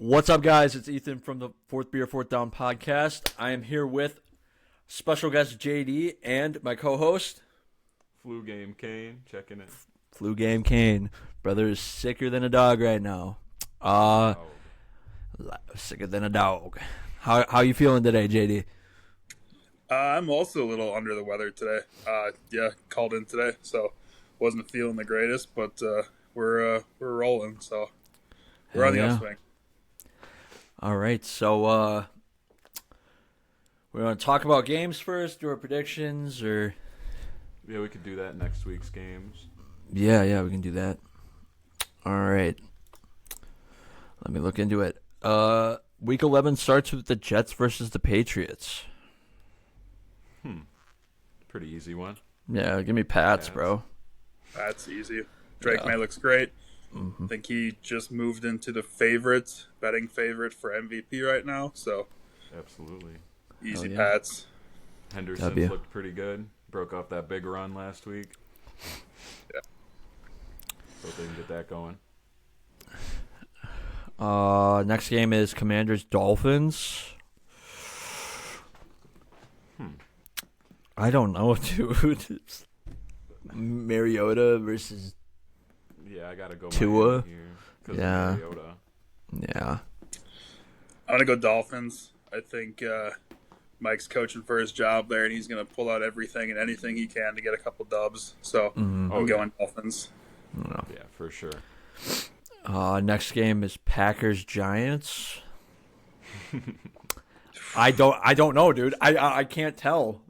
What's up, guys? It's Ethan from the 4THBEER4THDOWN podcast. I am here with special guest JD and my co-host, Flu Game Kane, checking it. Flu Game Kane. Brother is sicker than a dog right now. Sicker than a dog. How you feeling today, JD? I'm also a little under the weather today. Called in today, so wasn't feeling the greatest, but we're rolling, so we're on the upswing. All right, so we're going to talk about games first, do our predictions, or... Yeah, we could do that next week's games. Yeah, we can do that. All right. Let me look into it. Week 11 starts with the Jets versus the Patriots. Pretty easy one. Yeah, give me Pats, bro. That's easy. Drake May looks great. I think he just moved into the betting favorite for MVP right now, so Absolutely. easy Pats. Henderson's looked pretty good. Broke off that big run last week. Yeah. Hope they can get that going. Next game is Commanders-Dolphins. I don't know, dude. Mariota versus Yeah, I gotta go Tua. Miami here 'cause of Yeah. Mariota. Yeah. I'm going to go Dolphins. I think Mike's coaching for his job there, and he's going to pull out everything and anything he can to get a couple dubs. So I'm going Dolphins. Yeah, for sure. Next game is Packers-Giants. I don't know, dude. I can't tell.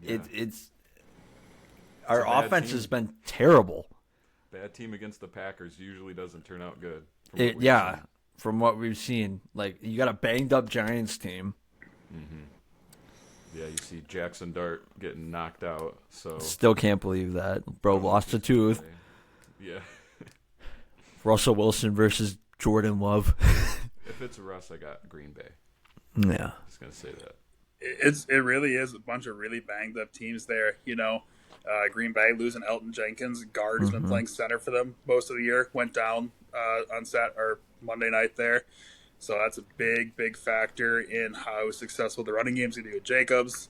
Yeah. It's our offense team. has been terrible. Bad team against the Packers usually doesn't turn out good. From what we've seen, like you got a banged up Giants team. Yeah, you see Jackson Dart getting knocked out. So Still can't believe that, bro. Lost a tooth. Yeah. Russell Wilson versus Jordan Love. If it's Russ, I got Green Bay. Yeah. Just gonna say that. It really is a bunch of really banged up teams there. Green Bay losing Elton Jenkins, guard who's been playing center for them most of the year, went down on Monday night there. So that's a big factor in how successful the running game's going to be with Jacobs.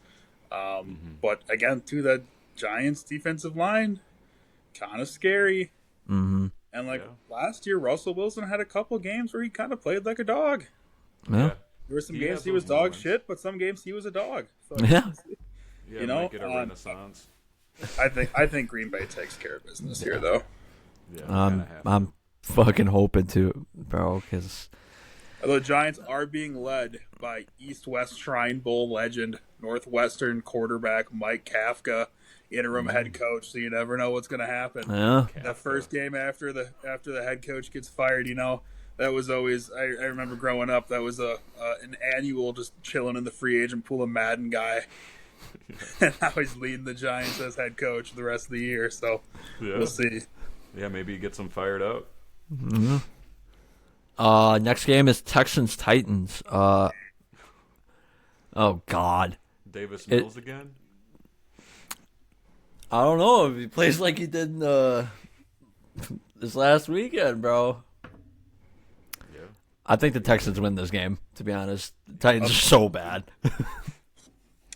But again, too, the Giants defensive line, kind of scary. And last year, Russell Wilson had a couple games where he kind of played like a dog. Yeah. There were some games he was dog shit, but some games he was a dog. So, Yeah. Might get a renaissance. I think Green Bay takes care of business here, though. Yeah, I'm fucking hoping to, bro, because The Giants are being led by East-West Shrine Bowl legend, Northwestern quarterback Mike Kafka, interim head coach. So you never know what's going to happen. yeah, The first game after the head coach gets fired, that was always. I remember growing up, that was an annual just chilling in the free agent pool of Madden guy. And now he's leading the Giants as head coach the rest of the year. So we'll see. Yeah, maybe he gets them fired up. Next game is Texans-Titans. Oh God, Davis Mills again? I don't know if he plays like he did this last weekend, bro. Yeah. I think the Texans win this game, to be honest. The Titans are so bad.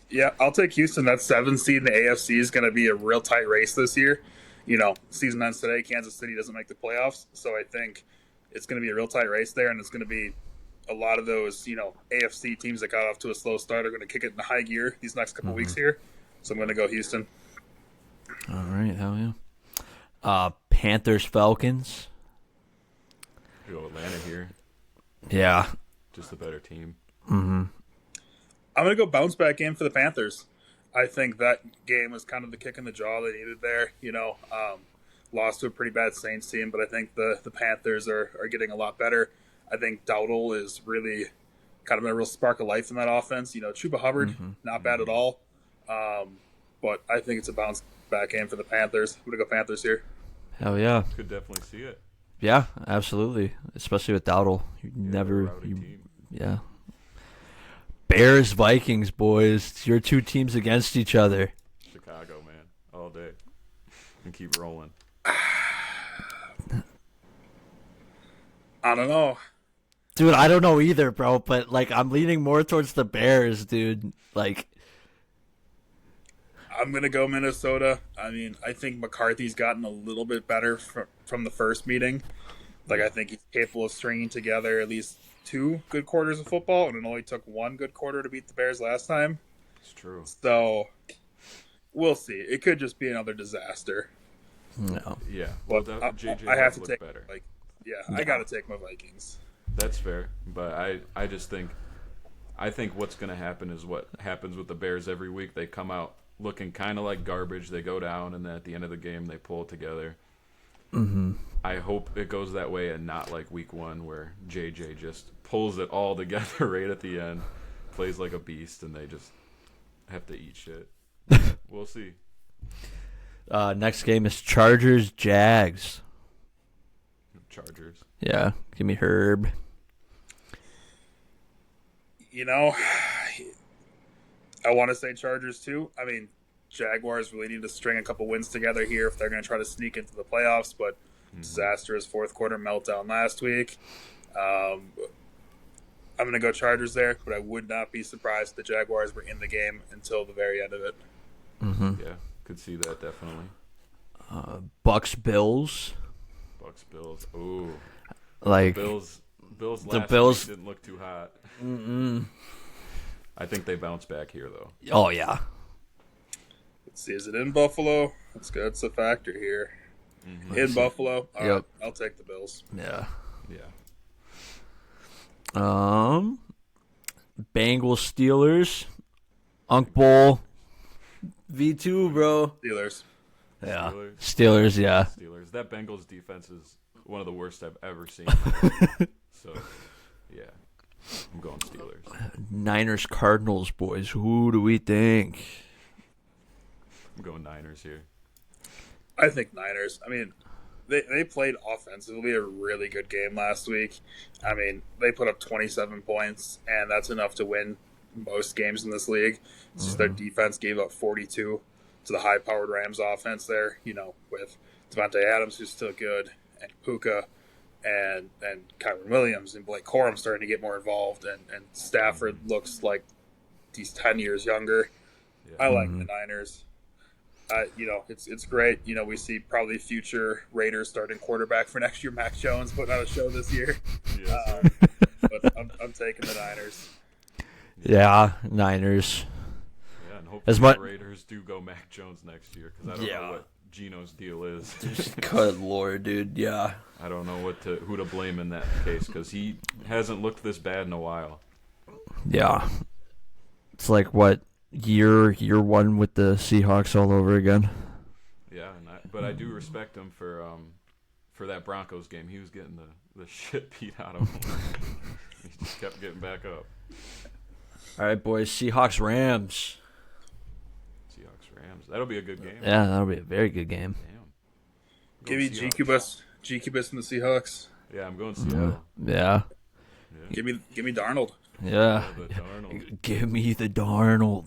Yeah, I'll take Houston. That 7th seed in the AFC is going to be a real tight race this year. Season ends today. Kansas City doesn't make the playoffs, so I think it's going to be a real tight race there, and it's going to be a lot of those, AFC teams that got off to a slow start are going to kick it in high gear these next couple weeks here. So I'm going to go Houston. All right, hell yeah. Panthers-Falcons. Go Atlanta here. Yeah. Just a better team. I'm going to go bounce back game for the Panthers. I think that game was kind of the kick in the jaw they needed there. Lost to a pretty bad Saints team, but I think the Panthers are getting a lot better. I think Dowdle is really kind of a real spark of life in that offense. Chuba Hubbard, not bad at all. But I think it's a bounce back game for the Panthers. I'm going to go Panthers here. Hell yeah. Could definitely see it. Yeah, absolutely. Especially with Dowdle. Team. Yeah. Bears-Vikings, boys. It's your two teams against each other. Chicago, man. All day. And keep rolling. I don't know. Dude, I don't know either, bro. But like, I'm leaning more towards the Bears, dude. Like, I'm gonna go Minnesota. I mean, I think McCarthy's gotten a little bit better from the first meeting. Like, I think he's capable of stringing together at least 2 good quarters of football, and it only took 1 good quarter to beat the Bears last time. It's true. So we'll see. It could just be another disaster. no. Yeah. But JJ I have to look take better. I got to take my Vikings. That's fair, but I just think what's going to happen is what happens with the Bears every week. They come out looking kind of like garbage. They go down, and then at the end of the game, they pull it together. Mm-hmm. I hope it goes that way and not like week 1 where JJ just pulls it all together right at the end, plays like a beast, and they just have to eat shit. We'll see. Next game is Chargers-Jags. Chargers. Yeah, give me Herb. You know, I want to say Chargers too. I mean, Jaguars really need to string a couple wins together here if they're going to try to sneak into the playoffs, but disastrous fourth quarter meltdown last week. I'm going to go Chargers there, but I would not be surprised if the Jaguars were in the game until the very end of it. Mm-hmm. Yeah, could see that definitely. Bucks-Bills. Bucks-Bills. Ooh. Like, Bills the last Bills week didn't look too hot. Mm-mm. I think they bounce back here, though. Oh, yeah. Let's see, is it in Buffalo? That's good. It's a factor here. Mm-hmm. In Buffalo? All Yep. right, I'll take the Bills. Yeah. Yeah. Bengals-Steelers. Unk Bowl. V2, bro. Steelers. Yeah. Steelers. Steelers, yeah. Steelers. That Bengals defense is one of the worst I've ever seen. So, yeah. I'm going Steelers. Niners-Cardinals, boys. Who do we think? I'm going Niners here. I think Niners. I mean, they played offensively a really good game last week. I mean, they put up 27 points, and that's enough to win most games in this league. It's just their defense gave up 42 to the high-powered Rams offense there, you know, with Devontae Adams, who's still good, and Puka, and Kyron Williams, and Blake Corum starting to get more involved, and Stafford looks like he's 10 years younger. Yeah. I like the Niners. You know, it's great. You know, we see probably future Raiders starting quarterback for next year, Mac Jones, putting on a show this year. Yes. But I'm taking the Niners. Yeah, Niners. Yeah, and hopefully As the much- Raiders do go Mac Jones next year, because I don't know what Geno's deal is. Good lord, dude. Yeah. I don't know who to blame in that case, because he hasn't looked this bad in a while. Yeah. It's like, what, year 1 with the Seahawks all over again? Yeah, but I do respect him for that Broncos game. He was getting the shit beat out of him. He just kept getting back up. All right, boys. Seahawks-Rams. Seahawks-Rams. That'll be a good game. Yeah, that'll be a very good game. Damn. Give me Seahawks. G-Cubus and the Seahawks. Yeah, I'm going Seattle. Yeah. Give me Darnold. Yeah. The Darnold. Give me the Darnold.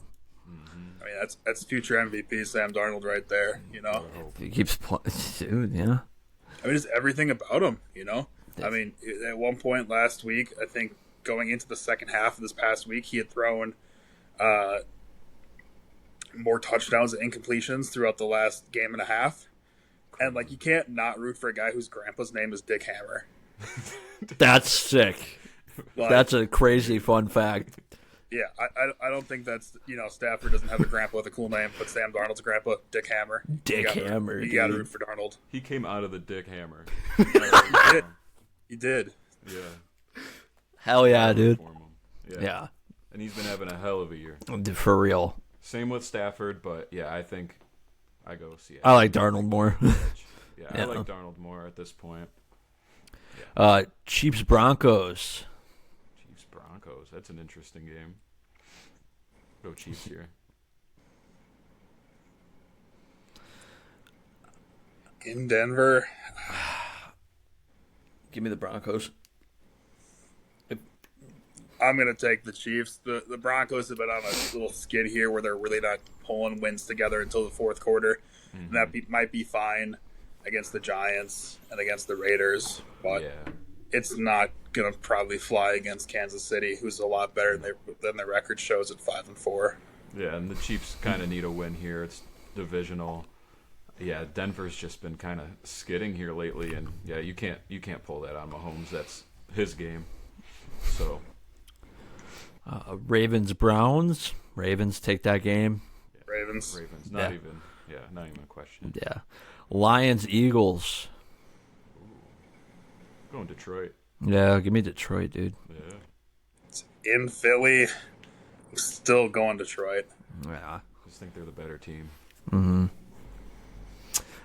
I mean, that's future MVP Sam Darnold right there. You know, He keeps playing. Dude, yeah. I mean, just everything about him. You know, I mean, at one point last week, I think going into the second half of this past week, he had thrown more touchdowns and incompletions throughout the last game and a half. And like, you can't not root for a guy whose grandpa's name is Dick Hammer. That's sick. Like, That's a crazy fun fact. yeah. I don't think that's, you know, Stafford doesn't have a grandpa with a cool name, but Sam Darnold's grandpa, Dick Hammer. Hammer. You got to root for Darnold. He came out of the Dick Hammer. He did. Yeah. Hell yeah, dude. For him. Yeah. And he's been having a hell of a year. For real. Same with Stafford, but yeah, I think I go Seattle. I like Darnold more. Yeah, Yeah. I like Darnold more at this point. Chiefs-Broncos. Chiefs-Broncos. That's an interesting game. Go Chiefs here. In Denver. Give me the Broncos. I'm going to take the Chiefs. The Broncos have been on a little skid here where they're really not pulling wins together until the fourth quarter. And that might be fine against the Giants and against the Raiders, but it's not gonna probably fly against Kansas City, who's a lot better than their record shows at 5-4. Yeah, and the Chiefs kind of need a win here. It's divisional. Yeah, Denver's just been kind of skidding here lately, and yeah, you can't pull that on Mahomes. That's his game. So Ravens Browns. Ravens take that game. yeah, Ravens. Not even a question. Yeah. Lions Eagles. Going Detroit. Yeah, give me Detroit, dude. Yeah. In Philly, I'm still going Detroit. Yeah. Just think they're the better team. Mm-hmm.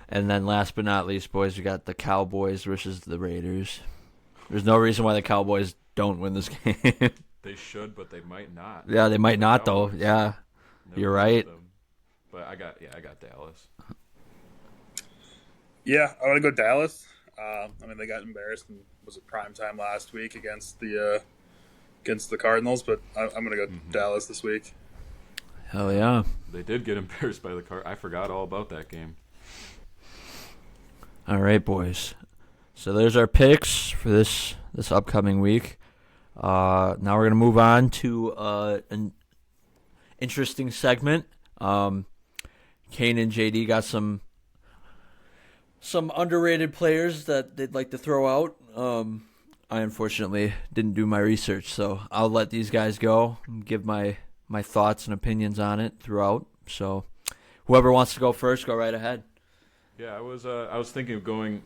And then last but not least, boys, we got the Cowboys versus the Raiders. There's no reason why the Cowboys don't win this game. They should, but they might not. Yeah, they might not, though. Cowboys. Yeah, Never you're heard right. of them. But I got Dallas. Yeah, I want to go Dallas. They got embarrassed in was it prime time last week against the Cardinals, but I'm going to go Dallas this week. Hell yeah. They did get embarrassed by the Cardinals. I forgot all about that game. All right, boys. So there's our picks for this upcoming week. Now we're going to move on to an interesting segment. Kane and JD got some underrated players that they'd like to throw out. I unfortunately didn't do my research, so I'll let these guys go and give my thoughts and opinions on it throughout. So whoever wants to go first, go right ahead. Yeah, I was thinking of going.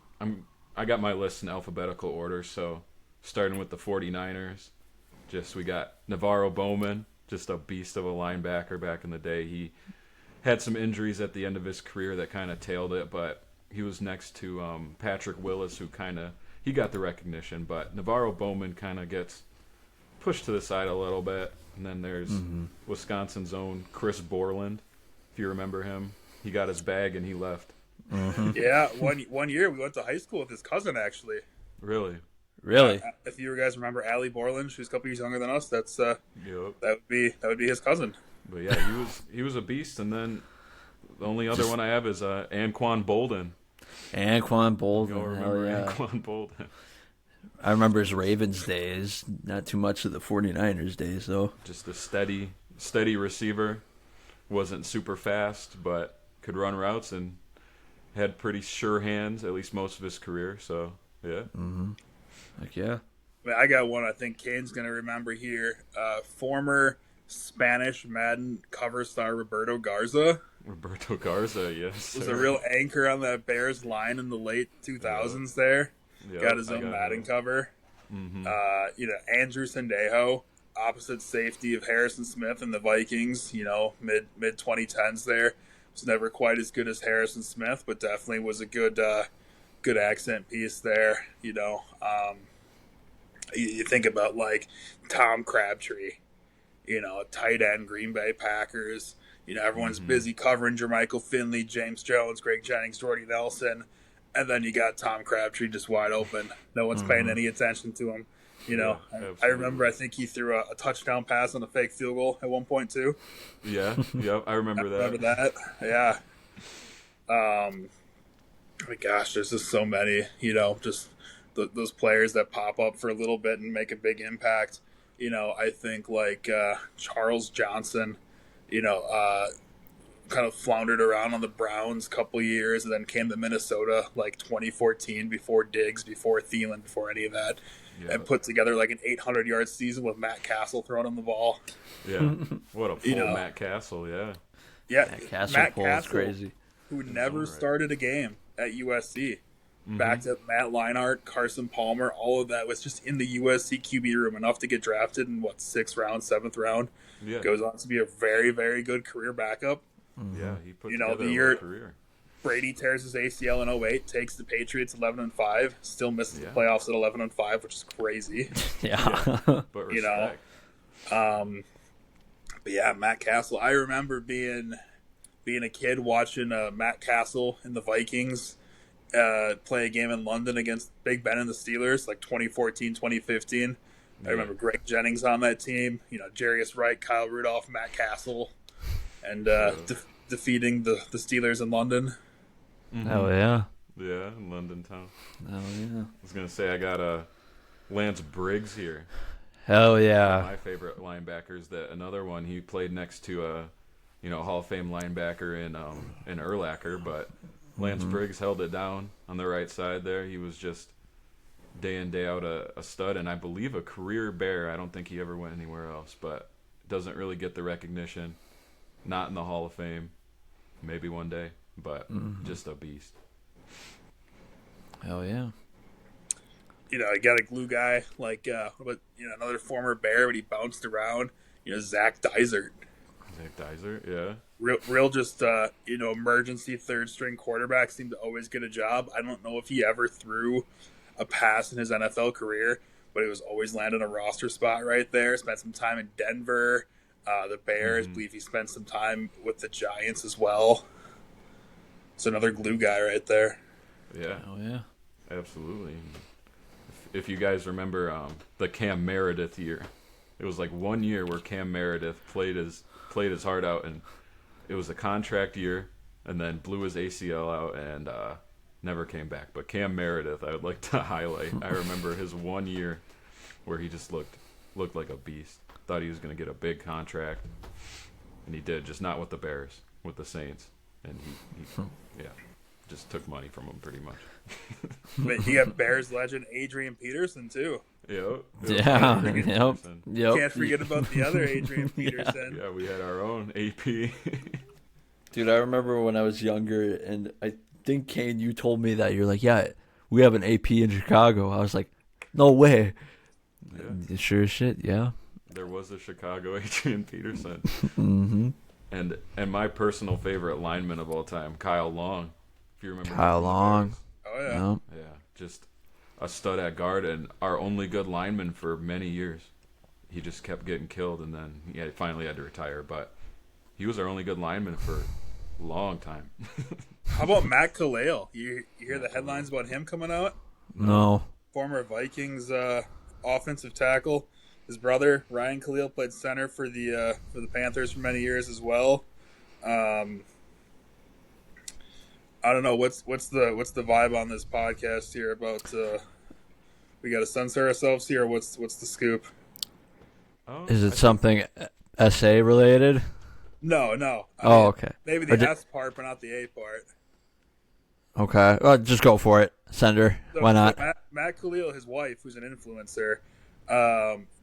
I got my list in alphabetical order, so starting with the 49ers. We got Navarro Bowman, just a beast of a linebacker back in the day. He had some injuries at the end of his career that kind of tailed it, but he was next to Patrick Willis, who he got the recognition, but Navarro Bowman kind of gets pushed to the side a little bit. And then there's Wisconsin's own Chris Borland, if you remember him. He got his bag and he left. Mm-hmm. Yeah, one year we went to high school with his cousin, actually. Really? If you guys remember Allie Borland, she's a couple years younger than us. That's Yep. that would be his cousin. But yeah, he was a beast. And then the only other one I have is Anquan Bolden. Anquan Bolden. You all remember Anquan Bolden? I remember his Ravens days, not too much of the 49ers days, though. Just a steady receiver. Wasn't super fast, but could run routes and had pretty sure hands, at least most of his career. So, yeah. Mm-hmm. Heck yeah. I got one I think Kane's going to remember here. Former Spanish Madden cover star Roberto Garza. Roberto Garza, yes. Was a real anchor on that Bears line in the late 2000s there. Yep, got his own Madden cover. Mm-hmm. Andrew Sendejo, opposite safety of Harrison Smith and the Vikings, mid 2010s there. Was never quite as good as Harrison Smith, but definitely was a good accent piece there. You think about like Tom Crabtree, tight end, Green Bay Packers. Everyone's busy covering Jermichael Finley, James Jones, Greg Jennings, Jordy Nelson, and then you got Tom Crabtree just wide open. No one's paying any attention to him. I remember I think he threw a touchdown pass on a fake field goal at one point too. Yeah, I remember that. Remember that? Yeah. My gosh, there's just so many, just those players that pop up for a little bit and make a big impact. I think like Charles Johnson, kind of floundered around on the Browns a couple years and then came to Minnesota like 2014 before Diggs, before Thielen, before any of that. Yeah. And put together like an 800-yard season with Matt Castle throwing him the ball. Yeah, what a pull, Matt Castle, yeah. Yeah, Matt Castle is crazy. Who never started a game at USC. Back to Matt Leinart, Carson Palmer, all of that was just in the USC QB room, enough to get drafted in, 6th round, 7th round. Yeah. Goes on to be a very, very good career backup. Yeah, he put together the year a career. Brady tears his ACL in 2008, takes the Patriots 11-5, still misses the playoffs at 11-5, which is crazy. Yeah. But respect. But yeah, Matt Castle. I remember being a kid watching Matt Castle and the Vikings play a game in London against Big Ben and the Steelers, like 2014, 2015. I remember Greg Jennings on that team, Jarius Wright, Kyle Rudolph, Matt Castle, and defeating the Steelers in London. Hell yeah. Yeah, in London town. Hell yeah. I was going to say I got Lance Briggs here. Hell One yeah. of my favorite linebackers. That another one. He played next to a, Hall of Fame linebacker in Urlacher, but Lance Briggs held it down on the right side there. He was just day in, day out a stud, and I believe a career Bear. I don't think he ever went anywhere else, but doesn't really get the recognition. Not in the Hall of Fame. Maybe one day, but just a beast. Hell yeah. You got a glue guy like, another former Bear, but he bounced around. Zach Dysert. Zach Dysert, yeah. Real just, emergency third string quarterback, seemed to always get a job. I don't know if he ever threw a pass in his NFL career, but he was always landing a roster spot right there. Spent some time in Denver, the Bears. Believe he spent some time with the Giants as well. It's another glue guy right there. Yeah. Oh yeah. Absolutely. If you guys remember the Cam Meredith year, it was like 1 year where Cam Meredith played his heart out, and it was a contract year, and then blew his ACL out and never came back. But Cam Meredith, I would like to highlight. I remember his 1 year where he just looked like a beast. Thought he was going to get a big contract, and he did. Just not with the Bears, with the Saints, and he just took money from him pretty much. But you got Bears legend Adrian Peterson too. Yep. Yeah. Yep. Can't forget about the other Adrian Peterson. Yeah, we had our own AP. Dude, I remember when I was younger, and I think, Kane, you told me that. You're like, yeah, we have an AP in Chicago. I was like, no way. Yeah. Sure as shit, yeah. There was a Chicago Adrian Peterson. Mm-hmm. And my personal favorite lineman of all time, Kyle Long. If you remember Kyle Long. Oh yeah. Yeah, just a stud at guard and our only good lineman for many years. He just kept getting killed, and then he finally had to retire. But he was our only good lineman for a long time. How about Matt Kalale? You hear the headlines about him coming out? No. Former Vikings offensive tackle. His brother Ryan Kalale played center for the Panthers for many years as well. I don't know what's the vibe on this podcast here about. We got to censor ourselves here. What's the scoop? Is it something SA related? No. Okay. Maybe the S part, but not the A part. Okay. Well, just go for it. Sender. Why not? So Matt Kalale, his wife, who's an influencer,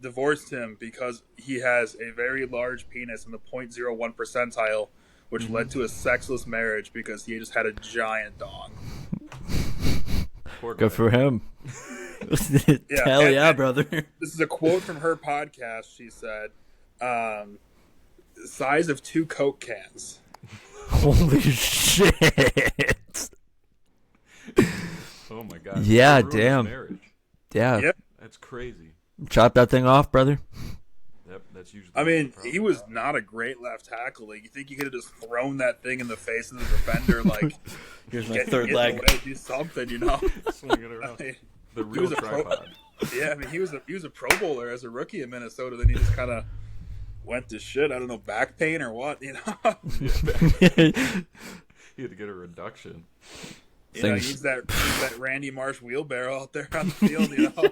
divorced him because he has a very large penis in the 0.01 percentile, which led to a sexless marriage because he just had a giant dong. Good for him. Yeah, Hell yeah, brother. This is a quote from her podcast. She said, size of 2 Coke cans. Holy shit. Oh my god. Yeah, That ruined his damn. marriage. Yeah. Yep. That's crazy. Chop that thing off, brother. Yep, that's usually. I mean, the problem. he was not a great left tackle. Like, you think you could have just thrown that thing in the face of the defender, like, Here's my get third in the leg. way, do something, you know? Swing it around. I mean, The he real was a pro- tripod. Yeah, I mean, he was a Pro Bowler as a rookie in Minnesota. Then he just kind of went to shit. I don't know, back pain or what, you know? He had to get a reduction. You know, use that Randy Marsh wheelbarrow out there on the field, you know?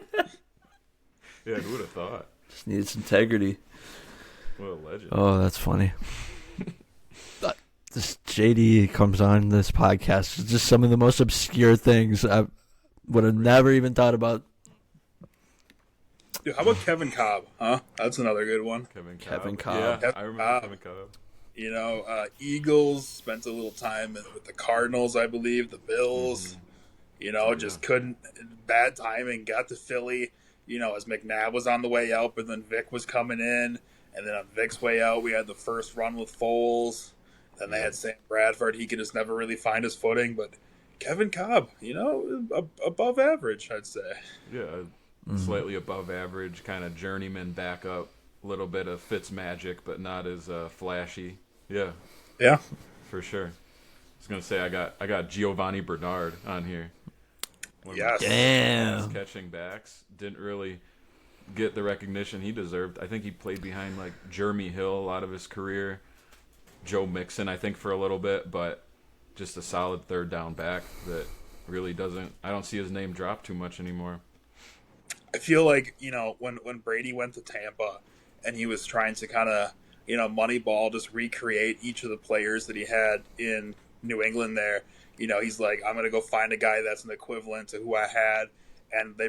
Yeah, who would have thought? Just needs integrity. What a legend. Oh, that's funny. This JD comes on this podcast. It's just some of the most obscure things I would have never even thought about. Dude, how about Kevin Cobb? Huh? That's another good one. Kevin Cobb. Yeah, Kevin I remember Cobb. Kevin Cobb. You know, Eagles, spent a little time with the Cardinals, I believe, the Bills. You know, just couldn't, bad timing, got to Philly, you know, as McNabb was on the way out, but then Vic was coming in. And then on Vic's way out, we had the first run with Foles. Then they had Sam Bradford. He could just never really find his footing. But Kevin Cobb, you know, above average, I'd say. Yeah, slightly above average, kind of journeyman backup. A little bit of Fitz magic, but not as flashy. Yeah, Yeah. for sure. I was gonna say I got Giovanni Bernard on here. One of Yes. the Damn. pass catching backs. Didn't really get the recognition he deserved. I think he played behind like Jeremy Hill a lot of his career. Joe Mixon, I think, for a little bit, but just a solid third down back that really doesn't. I don't see his name drop too much anymore. I feel like, when Brady went to Tampa and he was trying to kind of, Moneyball, just recreate each of the players that he had in New England there, he's like, I'm going to go find a guy that's an equivalent to who I had. And I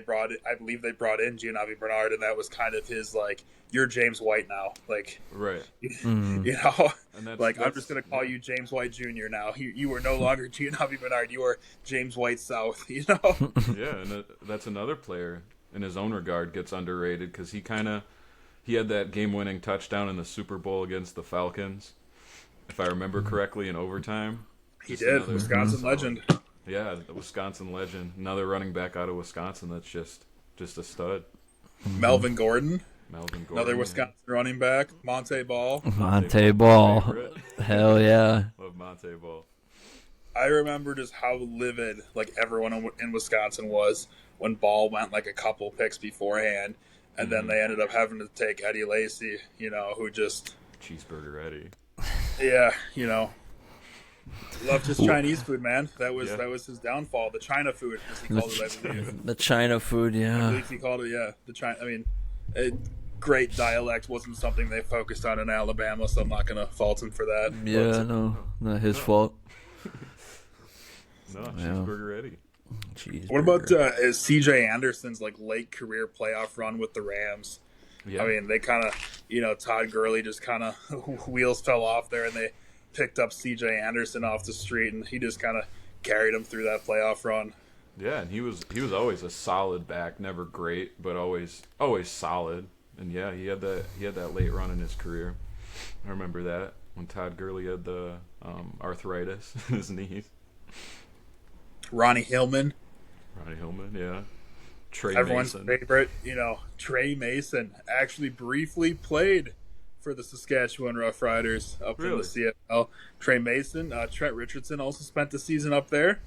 believe they brought in Giannavi Bernard, and that was kind of his, like, you're James White now. Like, Right. and I'm just going to call you James White Jr. now. You are no longer Giannavi Bernard. You are James White South, Yeah, and that's another player in his own regard gets underrated because he had that game-winning touchdown in the Super Bowl against the Falcons, if I remember correctly, in overtime. He did. Wisconsin legend. Yeah, the Wisconsin legend. Another running back out of Wisconsin that's just a stud. Melvin Gordon. Another Yeah. Wisconsin running back. Monte Ball. Monte Ball. Hell yeah. Love Monte Ball. I remember just how livid, like, everyone in Wisconsin was when Ball went, like, a couple picks beforehand. And then they ended up having to take Eddie Lacy, who just... Cheeseburger Eddie. Yeah, loved his Chinese food, man. That was his downfall. The China food, as he called it, I believe. The China food, I yeah. believe he called it, yeah. The China. I mean, great dialect wasn't something they focused on in Alabama, so I'm not going to fault him for that. Yeah, no, not his fault. No, Cheeseburger Eddie. Cheeseburger. What about C.J. Anderson's like late career playoff run with the Rams? Yeah. I mean, they kind of, Todd Gurley just kind of wheels fell off there, and they picked up C.J. Anderson off the street, and he just kind of carried him through that playoff run. Yeah, and he was always a solid back, never great, but always solid. And yeah, he had that late run in his career. I remember that when Todd Gurley had the arthritis in his knees. Ronnie Hillman, yeah. Everyone's Mason. favorite, Trey Mason actually briefly played for the Saskatchewan Roughriders up in the CFL. Trey Mason, Trent Richardson also spent the season up there.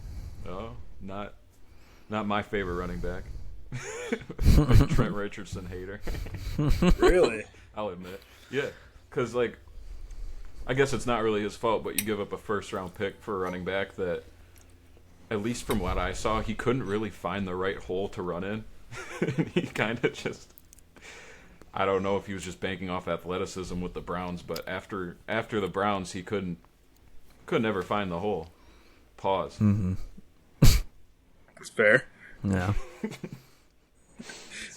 Oh, not my favorite running back. Trent Richardson hater. Really? I'll admit. Yeah, because, like, I guess it's not really his fault, but you give up a first-round pick for a running back that, at least from what I saw, he couldn't really find the right hole to run in. He kind of just... I don't know if he was just banking off athleticism with the Browns, but after the Browns, he couldn't ever find the hole. Pause. Mm-hmm. That's fair. Yeah.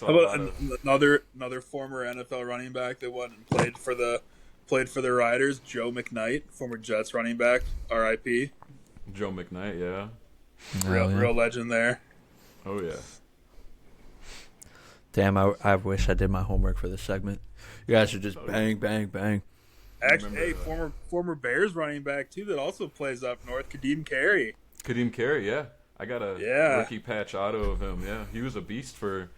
How about another former NFL running back that went and played for the Riders, Joe McKnight, former Jets running back, R.I.P. Joe McKnight, yeah. Real legend there. Oh, yeah. Damn, I wish I did my homework for this segment. You guys should just bang, bang, bang. Actually, hey, former Bears running back, too, that also plays up north, Kadeem Carey. Kadeem Carey, yeah. I got a rookie patch auto of him, yeah. He was a beast for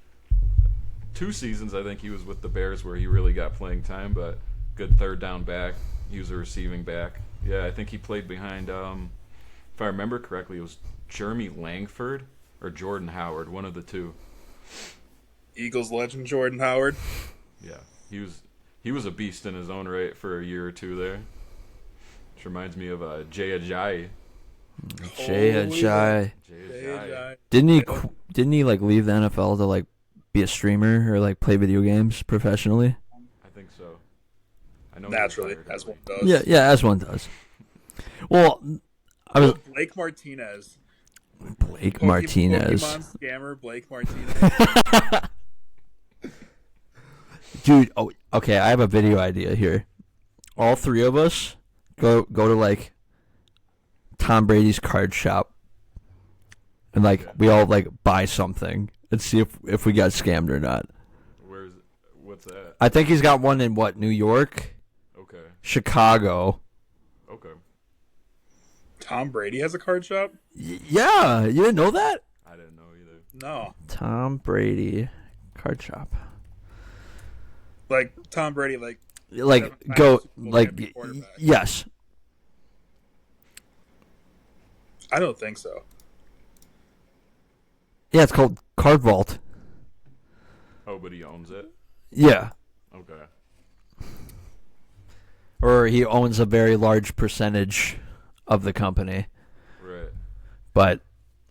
2 seasons, I think he was with the Bears, where he really got playing time, but good third down back. He was a receiving back. Yeah, I think he played behind, if I remember correctly, it was Jeremy Langford or Jordan Howard, one of the two. Eagles legend Jordan Howard. Yeah, he was a beast in his own right for a year or two there. Which reminds me of Jay Ajayi. Jay Ajayi. Ajayi. Didn't he like leave the NFL to like be a streamer or like play video games professionally? I think so. I know naturally, as one does. Yeah, as one does. Well, Blake Martinez. Martinez. Pokemon scammer Blake Martinez. Dude, okay, I have a video idea here. All three of us go to like Tom Brady's card shop, and like we all like buy something and see if we got scammed or not. What's that? I think he's got one in New York? Okay. Chicago. Okay. Tom Brady has a card shop? Yeah, you didn't know that? I didn't know either. No. Tom Brady card shop. Like Tom Brady, yes. I don't think so. Yeah, it's called Card Vault. Oh, but he owns it? Yeah. Okay. Or he owns a very large percentage of the company. Right. But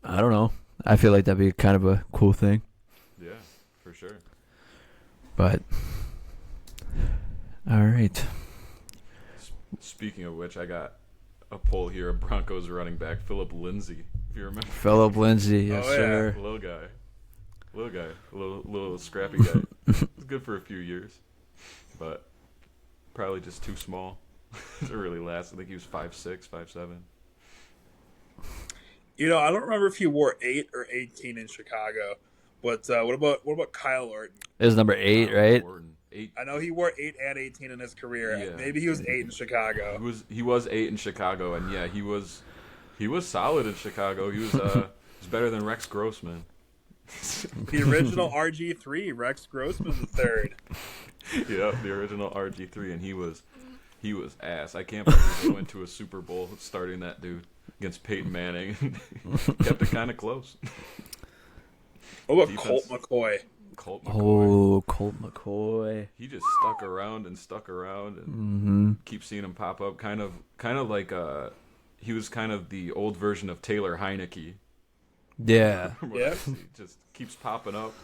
I don't know. I feel like that'd be kind of a cool thing. Yeah, for sure. But all right. Speaking of which, I got a poll here of Broncos running back Philip Lindsay. If you remember, Philip Lindsay, yes, Oh, yeah. sir. little guy, little scrappy guy. It's good for a few years, but probably just too small to really last. I think he was 5'6", 5'7". You know, I don't remember if he wore 8 or 18 in Chicago, but what about Kyle Orton? It was number 8, right? Orton. 8. I know he wore 8 and 18 in his career. Yeah. Maybe he was 8 in Chicago. He was 8 in Chicago, and yeah, he was solid in Chicago. He was better than Rex Grossman. The original RG3, Rex Grossman III. Yeah, the original RG3, and he was ass. I can't believe they went to a Super Bowl starting that dude against Peyton Manning. Kept it kind of close. What about Defense. Colt McCoy? Colt McCoy. Oh, Colt McCoy. He just stuck around and keep seeing him pop up. Kind of like he was kind of the old version of Taylor Heineke. Yeah. Yeah. He just keeps popping up.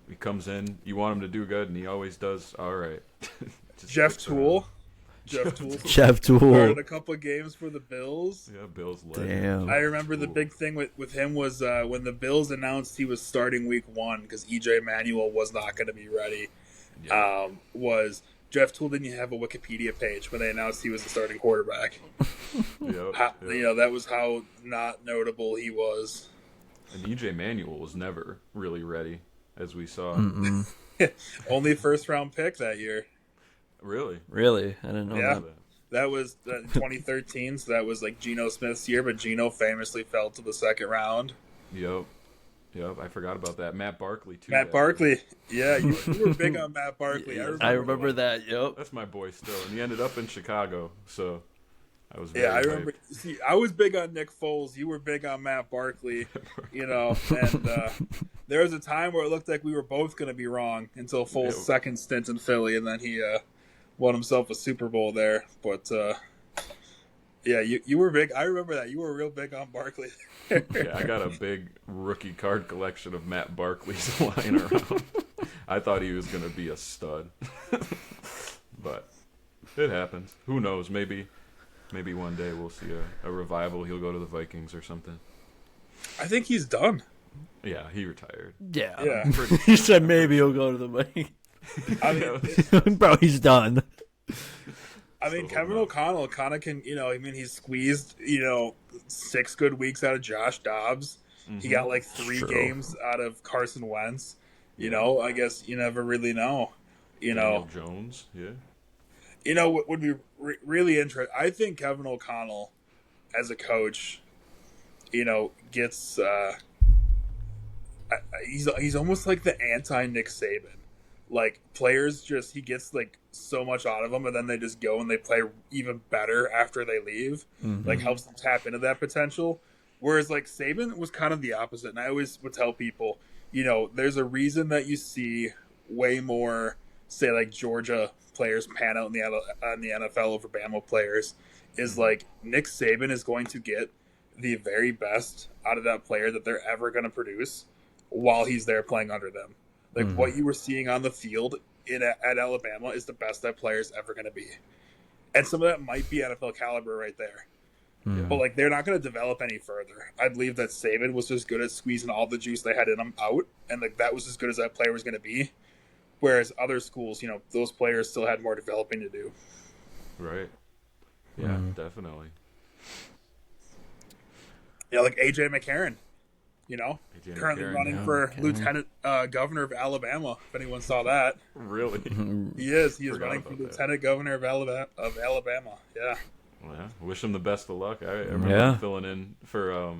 He comes in. You want him to do good, and he always does. All right. Just Jeff sticks around. Toole. Jeff Toole Jeff Toole. started a couple of games for the Bills. Yeah, Bills legend. Damn. I remember the big thing with him was when the Bills announced he was starting week 1 because EJ Manuel was not going to be ready. Yeah. Was Jeff Toole didn't have a Wikipedia page when they announced he was the starting quarterback. Yep. You know, that was how not notable he was. And EJ Manuel was never really ready, as we saw. Only first round pick that year. Really? Really? I didn't know Yeah. that. That was 2013, so that was like Geno Smith's year, but Geno famously fell to the second round. Yep. I forgot about that. Matt Barkley too. Matt Barkley. Yeah, you were big on Matt Barkley. I remember that, yep. That's my boy still, and he ended up in Chicago. So I was. Yeah, I very remember. hyped. See, I was big on Nick Foles. You were big on Matt Barkley. You know, and there was a time where it looked like we were both going to be wrong until Foles' second stint in Philly, and then he won himself a Super Bowl there. But yeah, you were big. I remember that. You were real big on Barkley. Yeah, I got a big rookie card collection of Matt Barkley's lying around. I thought he was going to be a stud, but it happens. Who knows? Maybe one day we'll see a revival. He'll go to the Vikings or something. I think he's done. Yeah, he retired. Yeah. Yeah. He said maybe he'll go to the Vikings. I mean, Bro, he's done. Kevin O'Connell kind of can, he's squeezed, 6 good weeks out of Josh Dobbs. He got like 3 games out of Carson Wentz. I guess you never really know. Daniel Jones, yeah. What would be really interesting? I think Kevin O'Connell, as a coach, gets he's almost like the anti Nick Saban. Like players he gets like so much out of them, and then they just go and they play even better after they leave. Like helps them tap into that potential. Whereas like Saban was kind of the opposite, and I always would tell people, there's a reason that you see way more, say like Georgia players pan out in the NFL over Bama players. Is like Nick Saban is going to get the very best out of that player that they're ever going to produce while he's there playing under them. Like what you were seeing on the field at Alabama is the best that player's ever going to be. And some of that might be NFL caliber right there. But like they're not going to develop any further. I believe that Saban was just good at squeezing all the juice they had in him out, and like that was as good as that player was going to be. Whereas other schools, those players still had more developing to do. Right. Yeah, definitely. Yeah, like AJ McCarron. Currently McCarron, running for Lieutenant Governor of Alabama. If anyone saw that, Really? he is. He is Forgot running for about that. Lieutenant Governor of Alabama. Yeah. Yeah. Wish him the best of luck. I remember him filling in for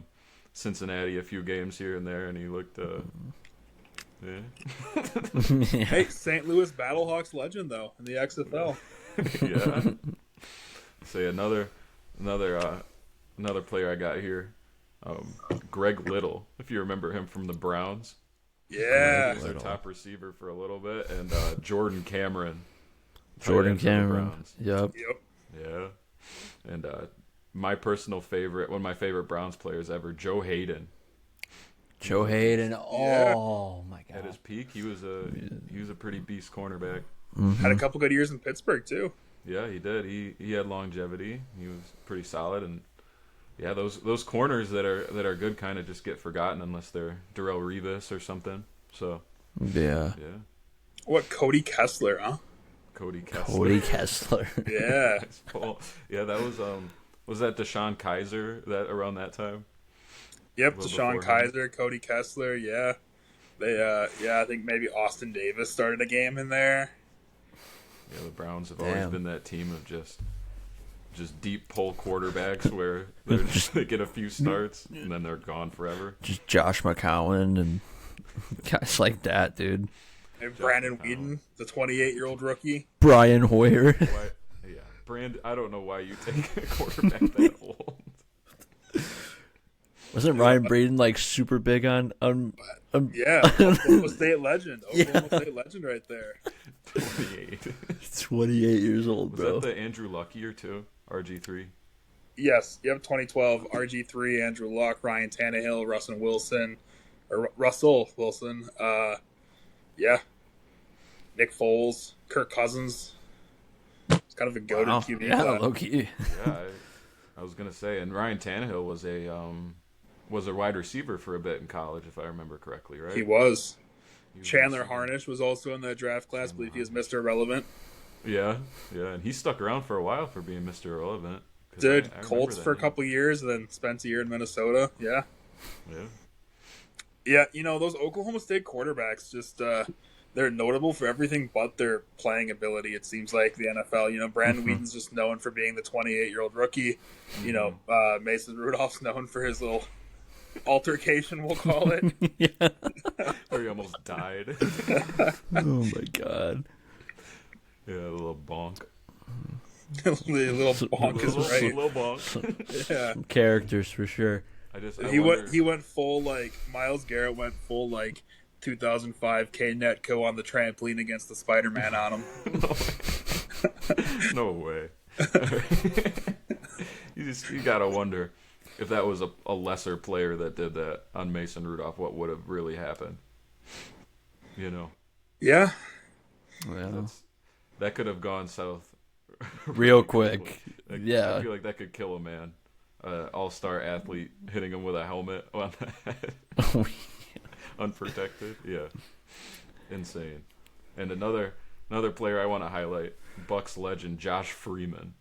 Cincinnati a few games here and there, and he looked. Yeah. Hey, St. Louis Battlehawks legend though in the XFL. Yeah. Say another player I got here, Greg Little. If you remember him from the Browns. Yeah. He was their top receiver for a little bit, and Jordan Cameron. Jordan tight end for the Cameron. Browns. Yep. Yeah. And my personal favorite, one of my favorite Browns players ever, Joe Hayden. Joe Hayden. Oh my At his god. peak, he was a pretty beast cornerback. Had a couple good years in Pittsburgh too. Yeah, he did. He had longevity. He was pretty solid, and yeah, those corners that are good kind of just get forgotten unless they're Darrelle Revis or something. So Yeah. yeah, What, Cody Kessler, huh? Cody Kessler. Cody Kessler. Yeah. Yeah, that was that Deshaun Kaiser that around that time? Yep, A little Deshaun before him. Kaiser, Cody Kessler, yeah. They I think maybe Austin Davis started a game in there. Yeah, the Browns have always Damn. been that team of just deep pull quarterbacks where they get a few starts and then they're gone forever. Just Josh McCown and guys like that, dude. And Brandon Whedon, the 28-year-old rookie. Brian Hoyer. Why, yeah, I don't know why you take a quarterback that old. Wasn't Ryan Braden like super big on Yeah, Oklahoma State legend. Oklahoma State legend right there. 28. 28 years old, Was bro? that the Andrew Luck year too? RG3. Yes, yep, 2012, RG3, Andrew Luck, Ryan Tannehill, Russell Wilson. Yeah. Nick Foles, Kirk Cousins. It's kind of a goated Wow. QB. Yeah, class. low key. Yeah, I was gonna say, and Ryan Tannehill was a wide receiver for a bit in college, if I remember correctly, right? He was. He was Chandler a receiver. Harnish was also in that draft class. I believe he was Mr. Irrelevant. Yeah, and he stuck around for a while for being Mr. Irrelevant. 'Cause Did I remember Colts that for a name. couple years, and then spent a year in Minnesota. Yeah. Yeah. Yeah, those Oklahoma State quarterbacks just they're notable for everything but their playing ability, it seems like, the NFL. Brandon Whedon's just known for being the 28-year-old rookie. Mason Rudolph's known for his little altercation, we'll call it. Yeah. Where he almost died. Oh my god. Yeah, a little bonk. The little bonk is right. Little bonk. Yeah. Some characters for sure. He went full, like, Myles Garrett went full, like, 2005 K Netco on the trampoline against the Spider-Man on him. No way. You gotta wonder if that was a lesser player that did that on Mason Rudolph, what would have really happened? Yeah. Well, That could have gone south real quick. Like, Yeah. I feel like that could kill a man. All-star athlete hitting him with a helmet on the head. Unprotected. Yeah. Insane. And another player I want to highlight, Bucks legend Josh Freeman.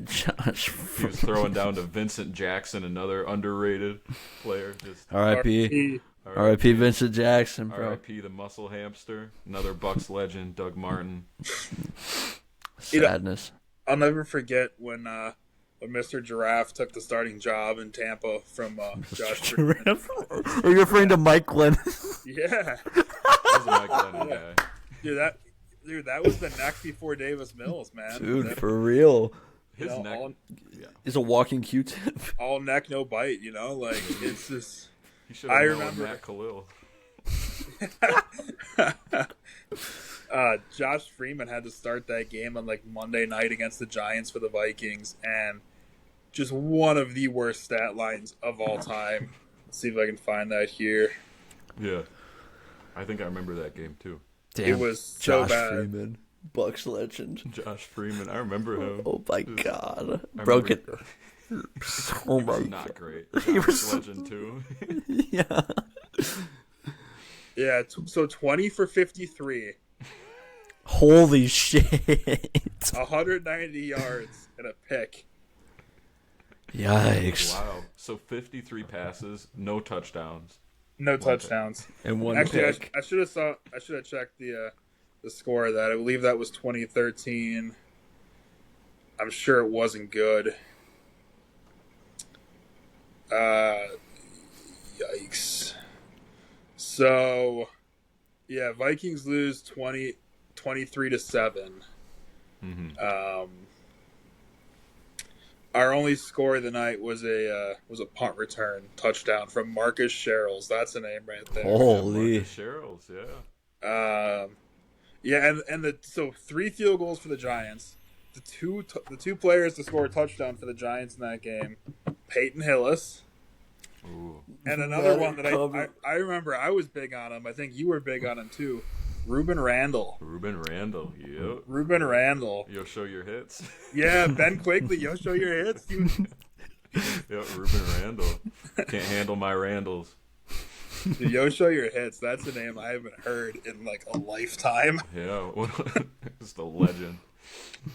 Josh. He was throwing down to Vincent Jackson, another underrated player. Just R.I.P. R.I.P. Vincent Jackson, bro. R.I.P. the muscle hamster. Another Bucks legend, Doug Martin. Sadness. I'll never forget when Mr. Giraffe took the starting job in Tampa from Josh Freeman. Are you referring to Mike Glenn? Yeah. That was a Mike Lennon guy. Dude, that was the neck before Davis Mills, man. Dude, for real. His neck. Is a walking Q-tip. all neck, no bite, Like, it's just... He should I have known remember- Matt Khalil. Josh Freeman had to start that game on, like, Monday night against the Giants for the Vikings, and just one of the worst stat lines of all time. Let's see if I can find that here. Yeah. I think I remember that game, too. Damn. It was so Josh bad. Freeman. Bucks legend. Josh Freeman. I remember him. Oh my god. I Broke it. remember- Oh He my was god. not great. He Josh was- legend, too. Yeah. Yeah, so 20 for 53, Holy shit. 190 yards, and a pick. Yikes. Wow. So 53 passes, no touchdowns. No touchdowns. And one Actually, pick. I should have checked the score of that. I believe that was 2013. I'm sure it wasn't good. Yikes. So, yeah, Vikings lose 23-7. Mm-hmm. Our only score of the night was a punt return touchdown from Marcus Sherrills. That's a name right there. Holy. Marcus Sherrills, yeah. So 3 field goals for the Giants. The two players to score a touchdown for the Giants in that game: Peyton Hillis Ooh. And another one that I remember I was big on him. I think you were big on him too. Ruben Randall. Yep. Ruben Randall. You'll show your hits. Yeah, Ben Quigley. You'll show your hits. Yep, Ruben Randall. Can't handle my Randalls. Yo, show your hits. That's a name I haven't heard in like a lifetime. Yeah, just a legend.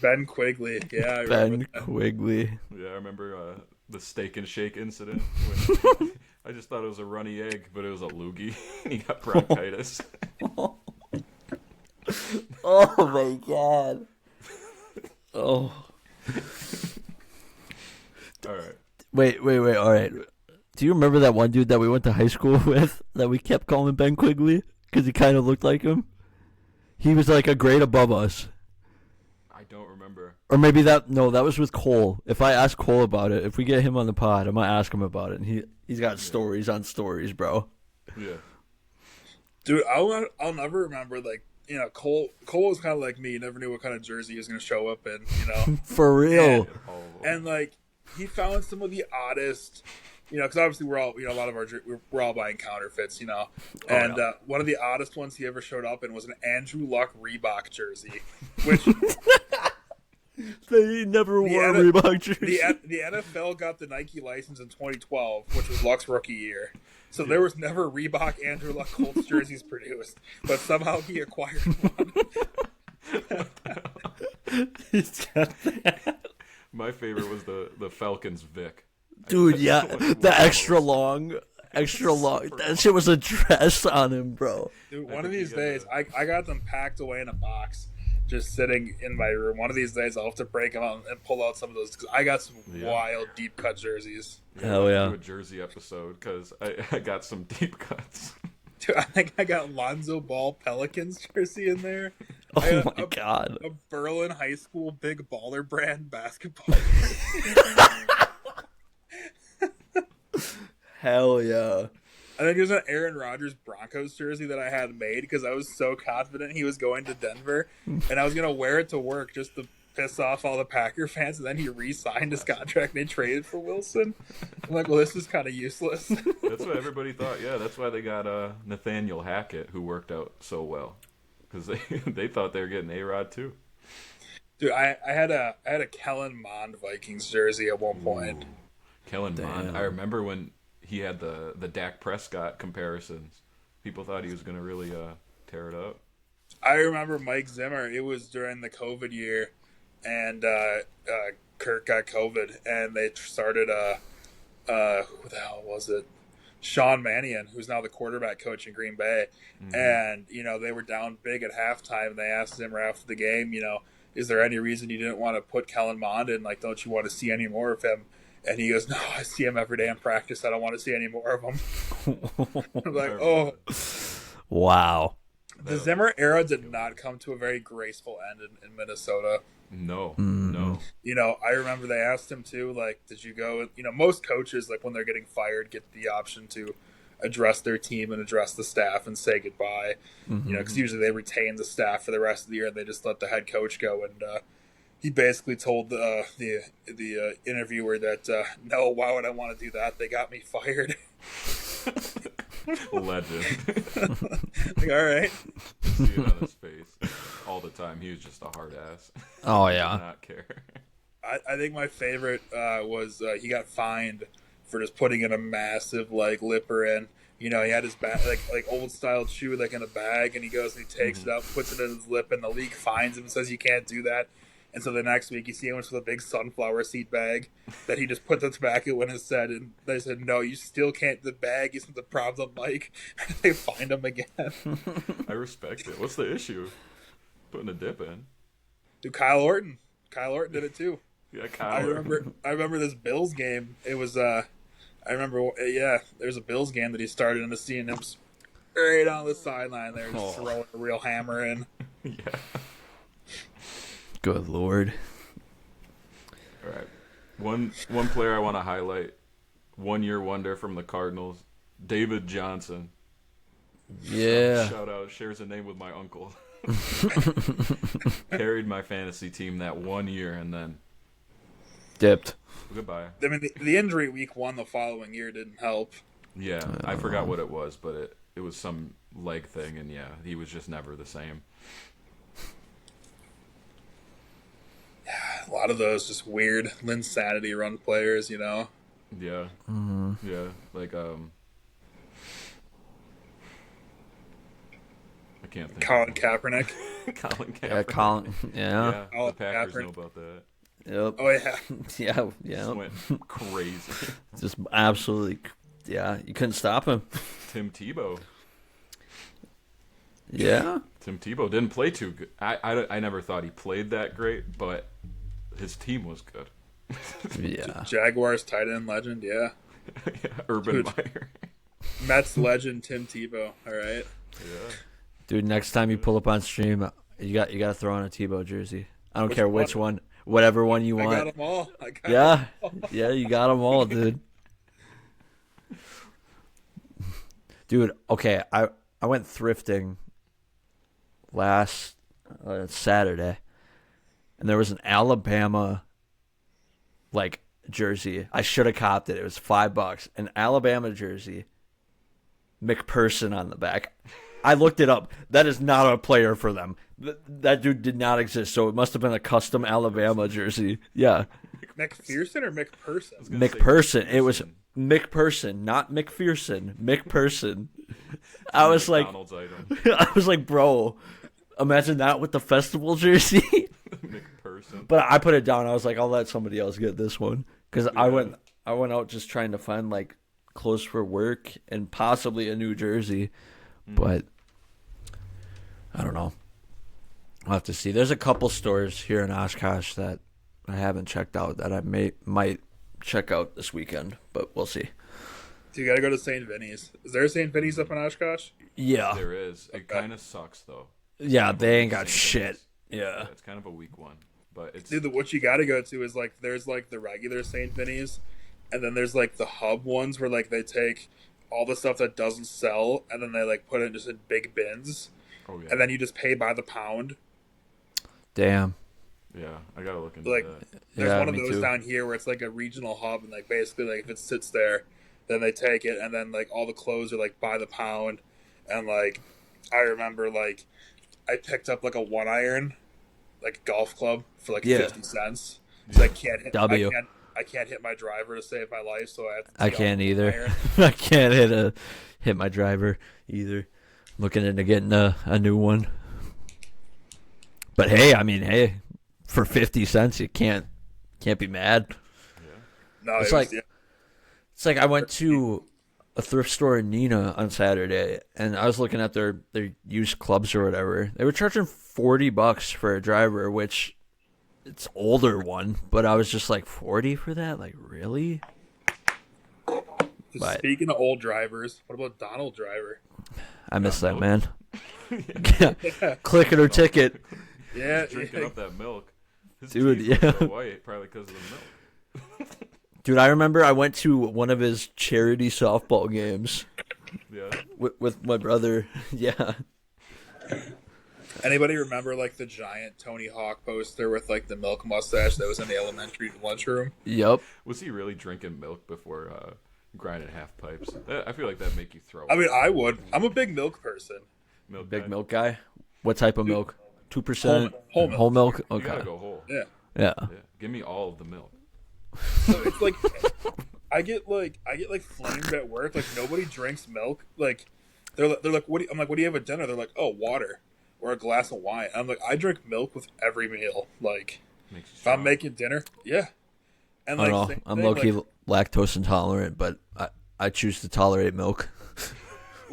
Ben Quigley. Yeah, Ben Quigley. Yeah, I remember the Steak and Shake incident. When I just thought it was a runny egg, but it was a loogie. He got bronchitis. Oh my god. Oh. All right. Wait. All right. Do you remember that one dude that we went to high school with that we kept calling Ben Quigley because he kind of looked like him? He was like a grade above us. I don't remember. Or maybe that was with Cole. If I ask Cole about it, if we get him on the pod, I might ask him about it. And he's got stories on stories, bro. Yeah. Dude, I'll never remember, like, you know, Cole was kind of like me. You never knew what kind of jersey he was going to show up in, you know? For real. And like, he found some of the oddest, you know, because obviously we're all, you know, a lot of we're all buying counterfeits, you know. And one of the oddest ones he ever showed up in was an Andrew Luck Reebok jersey, which They never wore a Reebok jersey. the NFL got the Nike license in 2012, which was Luck's rookie year. So there was never Reebok Andrew Luck Colts jerseys produced, but somehow he acquired one. He's got that. My favorite was the Falcons Vic. Dude, yeah, the extra long. That shit was a dress on him, bro. Dude, one of these days, I got them packed away in a box, just sitting in my room. One of these days, I'll have to break them out and pull out some of those, because I got some wild deep cut jerseys. Hell yeah. Do a jersey episode, because I got some deep cuts. Dude, I think I got Lonzo Ball Pelicans jersey in there. Oh my god. A Berlin High School Big Baller brand basketball. Hell yeah. I think there's an Aaron Rodgers Broncos jersey that I had made because I was so confident he was going to Denver, and I was going to wear it to work just to piss off all the Packer fans, and then he re-signed his contract and they traded for Wilson. I'm like, well, this is kind of useless. That's what everybody thought. Yeah, that's why they got Nathaniel Hackett, who worked out so well, because they thought they were getting A-Rod too. Dude, I had a Kellen Mond Vikings jersey at one point. Ooh. Kellen Mond. I remember when he had the Dak Prescott comparisons. People thought he was going to really tear it up. I remember Mike Zimmer. It was during the COVID year, and Kirk got COVID, and they started who the hell was it? Sean Mannion, who's now the quarterback coach in Green Bay. Mm-hmm. And, you know, they were down big at halftime, and they asked Zimmer after the game, you know, is there any reason you didn't want to put Kellen Mond in? Like, don't you want to see any more of him? And he goes, no, I see him every day in practice. I don't want to see any more of him. I'm like, oh. Wow. The Zimmer era did not come to a very graceful end in Minnesota. No. You know, I remember they asked him too, like, did you go? You know, most coaches, like, when they're getting fired, get the option to address their team and address the staff and say goodbye. Mm-hmm. You know, because usually they retain the staff for the rest of the year and they just let the head coach go. And he basically told the interviewer that, no, why would I want to do that? They got me fired. Legend. Like, all right. See it on his face all the time. He was just a hard ass. Oh yeah. Did not care. I think my favorite was he got fined for just putting in a massive like lipper in. You know, he had his bag like old style shoe like in a bag, and he goes and he takes it out, puts it in his lip, and the league fines him and says you can't do that. And so the next week you see him with a big sunflower seed bag that he just put the tobacco in his head, and they said, no, you still can't. The bag isn't the problem, Mike. They fined him again. I respect it. What's the issue? Putting a dip in. Dude, Kyle Orton did it too. Yeah, Kyle. I remember this Bills game. It was there was a Bills game that he started in the seeing him straight on the sideline there, just throwing a real hammer in. Yeah. Good Lord. All right. One player I want to highlight, 1 year wonder from the Cardinals, David Johnson. Yeah. Shout out, shares a name with my uncle. Carried my fantasy team that 1 year, and then Dipped. Goodbye. I mean, the injury week 1 the following year didn't help. Yeah, I forgot what it was, but it was some leg thing, and yeah, he was just never the same. A lot of those just weird Linsanity run players, you know. Yeah. Yeah, like I can't think. Colin Kaepernick. Colin Kaepernick. Yeah, Colin. Yeah. Yeah, Oh, the Packers Kaepernick. know about that. Yep. Oh yeah. Yeah. Yeah. Just went crazy. Just absolutely. Yeah. You couldn't stop him. Tim Tebow. Yeah. Tim Tebow didn't play too good. I never thought he played that great, but his team was good. Yeah. Jaguars tight end legend, yeah. Yeah, Urban Meyer. Mets legend Tim Tebow. All right. Yeah. Dude, next time you pull up on stream, you got to throw on a Tebow jersey. I don't care which one? one, whatever one you I want. got them all. Yeah. Yeah, you got them all, dude. Dude, okay, I went thrifting last Saturday, and there was an Alabama jersey. I should have copped it. It was $5. An Alabama jersey, McPherson on the back. I looked it up. That is not a player for them. That dude did not exist, so it must have been a custom Alabama jersey. Yeah. McPherson or McPherson? McPherson. It was McPherson, not McPherson. McPherson. I was like, McDonald's item. I was like, bro, imagine that with the festival jersey. McPherson. But I put it down. I was like, I'll let somebody else get this one because I went out just trying to find clothes for work and possibly a new jersey, but I don't know. I'll have to see. There's a couple stores here in Oshkosh that I haven't checked out that I might check out this weekend, but we'll see. So you got to go to St. Vinny's. Is there a St. Vinny's up in Oshkosh? Yeah. There is. It kind of sucks though. Yeah, they ain't got St. shit. Vinny's. Yeah. It's kind of a weak one, but it's Dude, what you got to go to is there's the regular St. Vinny's, and then there's the hub ones where they take all the stuff that doesn't sell and then they put it just in big bins, and then you just pay by the pound. Damn. Yeah, I gotta look into There's Yeah, one of me those too. down here where it's a regional hub, and basically if it sits there, then they take it, and then all the clothes are by the pound, and I remember I picked up a 1-iron golf club for 50 cents. So I can't hit W. I can't hit my driver to save my life, so I have to I can't either. I can't hit my driver either. Looking into getting a new one. But hey, for 50 cents you can't be mad. No, It's it's like I went to a thrift store in Neenah on Saturday, and I was looking at their used clubs or whatever. They were charging $40 for a driver, which it's older one, but I was just like, 40 for that? Like, really? But speaking of old drivers, what about Donald Driver? I miss that man. Click it or ticket. Yeah, drinking up that milk. His Dude, teeth look yeah. so white, probably because of the milk. Dude, I remember I went to one of his charity softball games Yeah. with my brother. Yeah. Anybody remember the giant Tony Hawk poster with the milk mustache that was in the elementary lunchroom? Yep. Was he really drinking milk before grinding half pipes? I feel like that'd make you throw up. I mean, I would. I'm a big milk person. Milk Big guy. milk guy. What type of milk? 2%? Whole milk. You Okay. gotta go whole. Yeah. Yeah. Yeah. Give me all of the milk. So it's I get flamed at work. Nobody drinks milk. They're like, what? I'm like, what do you have at dinner? They're like, oh, water or a glass of wine. I'm like, I drink milk with every meal. Makes you If strong. I'm making dinner, yeah. And I don't know. same I'm thing, low-key lactose intolerant, but I choose to tolerate milk.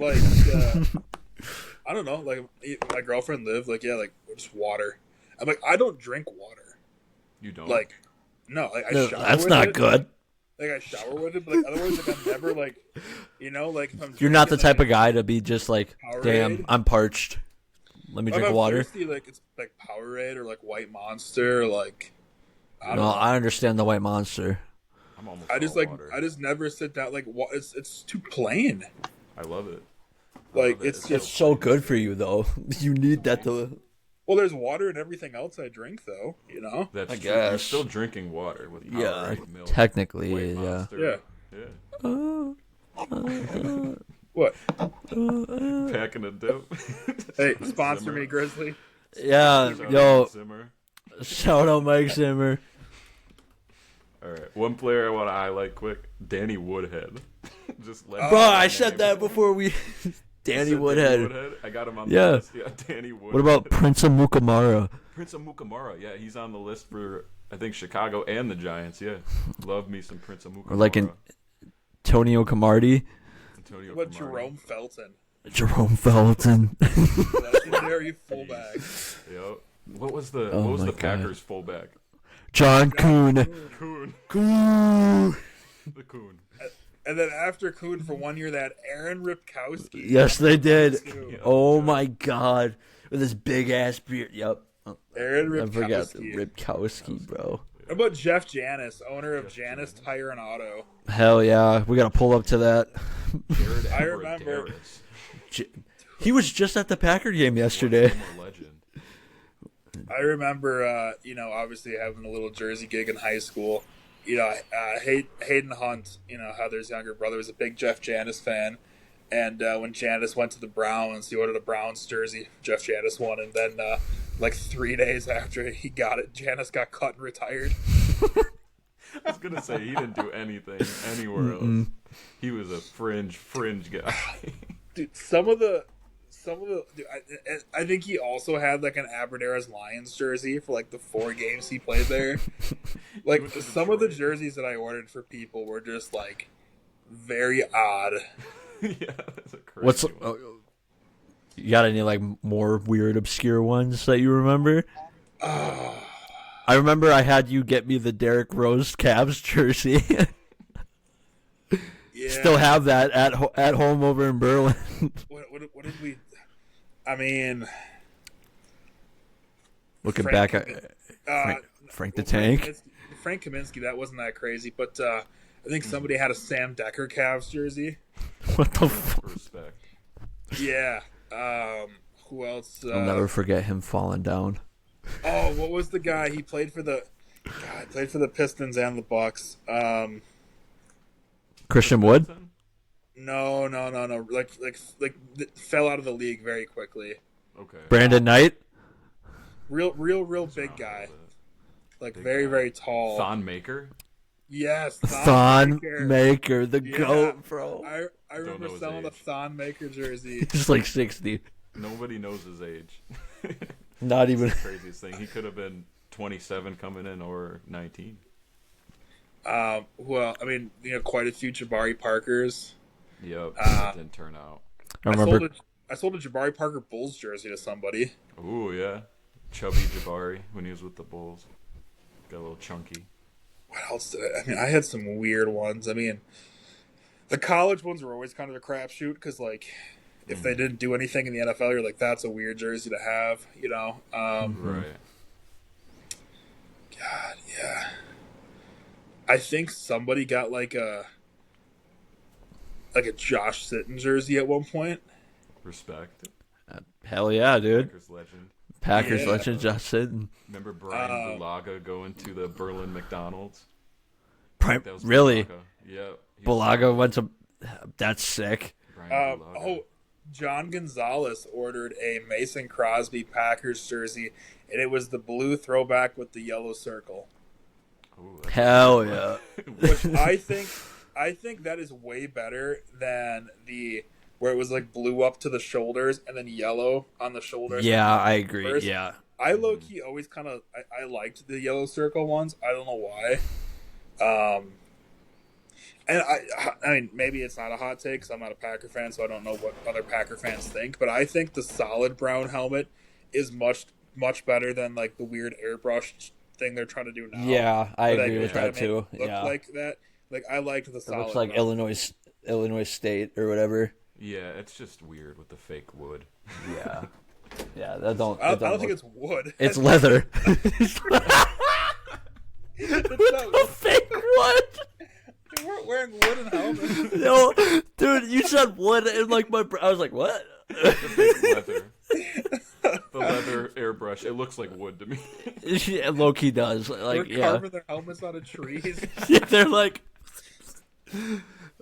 I don't know. My girlfriend lived just water. I'm like, I don't drink water. You don't. No, I No, shower that's with not it. good. I shower with it, but otherwise, I'm never if I'm You're not the drinking, type of guy to be just like, damn, Powerade. I'm parched. Let me if drink I'm water. thirsty, it's Powerade or White Monster, I don't No, know. I understand the White Monster. I'm almost I just all water. I just never sit down. It's too plain. I love it. It's It's so good for you, though. You need that to Well, there's water and everything else I drink, though. You know. That's I true. You're guess. still drinking water with Powerade milk. Technically, White yeah. Monster. Yeah. Yeah. What? Packing a dope. Hey, sponsor me, Grizzly. Yeah, Shout yo, out Zimmer. shout out Mike Zimmer. All right, one player I want to highlight quick: Danny Woodhead. Just let Bro, I said that before we. Danny Said Woodhead. I got him on the Yeah. list. Yeah, Danny Woodhead. What about Prince of Mukamara? Prince of Mukamara? Yeah, he's on the list for I think Chicago and the Giants. Yeah, love me some Prince of Mukamara. Or like Antonio Camardi? Antonio What Camardi. Jerome Felton? Jerome Felton. Legendary fullback. Yep. What was the Oh my God. Packers fullback? John Kuhn. Coon. Kuhn. The Coon. And then after Kuhn for 1 year, that Aaron Ripkowski. Yes, they did. Yeah. Oh my God. With his big ass beard. Yep. Aaron I forgot the Ripkowski. Ripkowski, bro. How about Jeff Janis, owner of Janis Tire and Auto? Hell yeah. We got to pull up to that. Jared I Everett remember. Harris. He was just at the Packer game yesterday. Former legend. I remember, obviously having a little jersey gig in high school. Hayden Hunt, Heather's younger brother, was a big Jeff Janis fan. And when Janis went to the Browns, he ordered a Browns jersey. Jeff Janis won. And then, 3 days after he got it, Janis got cut and retired. I was gonna say he didn't do anything anywhere else. He was a fringe guy. Dude, dude, I think he also had like an Aberderas Lions jersey for like the 4 games he played there. Like went to some of the Detroit. jerseys that I ordered for people were just like very odd. Yeah, that's a crazy What's one. you got any like more weird, obscure ones that you remember? I remember I had you get me the Derrick Rose Cavs jersey. Yeah. Still have that at home over in Berlin. What did we? I mean, Looking Frank back, Frank the well, Tank. Frank Kaminsky, that wasn't that crazy, but I think somebody had a Sam Decker Cavs jersey. What the fuck? Respect. Yeah. Who else? I'll never forget him falling down. Oh, what was the guy? He played for the Pistons and the Bucks. Christian Wood? No. Like fell out of the league very quickly. Okay. Brandon Knight? Real big guy. Like very, very tall. Thon Maker. Yes, Thon Maker. Maker, the Yeah. GOAT, bro. I remember know his selling a age. Thon Maker jersey. He's like 60. Nobody knows his age. Not even. Craziest thing. He could have been 27 coming in or 19. Well, I mean, quite a few Jabari Parkers. Yep. That didn't turn out. I remember. I sold a Jabari Parker Bulls jersey to somebody. Ooh, yeah. Chubby Jabari when he was with the Bulls. Got a little chunky. What else did I mean, I had some weird ones. I mean, the college ones were always kind of a crapshoot because, like, if they didn't do anything in the NFL, you're like, that's a weird jersey to have, Right. God, yeah. I think somebody got like a Josh Sitton jersey at one point. Respect. Hell yeah, dude. Packers legend. Packers Yeah. legend Josh Sitton. Remember Brian Bulaga going to the Berlin McDonald's? That was Really? Bulaga. Yeah. he- Bulaga went to. That's sick. Brian Bulaga. John Gonzalez ordered a Mason Crosby Packers jersey, and it was the blue throwback with the yellow circle. Ooh, that's Hell yeah. Which I think that is way better than the where it was like blue up to the shoulders and then yellow on the shoulders. Yeah, I agree. First, Yeah. I low key always kind of I liked the yellow circle ones. I don't know why. And I mean, maybe it's not a hot take because I'm not a Packer fan, so I don't know what other Packer fans think. But I think the solid brown helmet is much better than like the weird airbrush thing they're trying to do now. Yeah, I Where agree they with try that to too. make it look Yeah. like that. Like I liked the It solid. looks like brown. Illinois State or whatever. Yeah, it's just weird with the fake wood. Yeah. Yeah, that don't. I it don't don't think look- it's wood. It's leather. It's not- Fake wood. They weren't wearing wooden helmets. No, dude, you said wood and like I was like, what? The fake leather. the leather airbrush. It looks like wood to me. Yeah, low-key does. Like, They're yeah. carving their helmets out of trees. Yeah, they're like,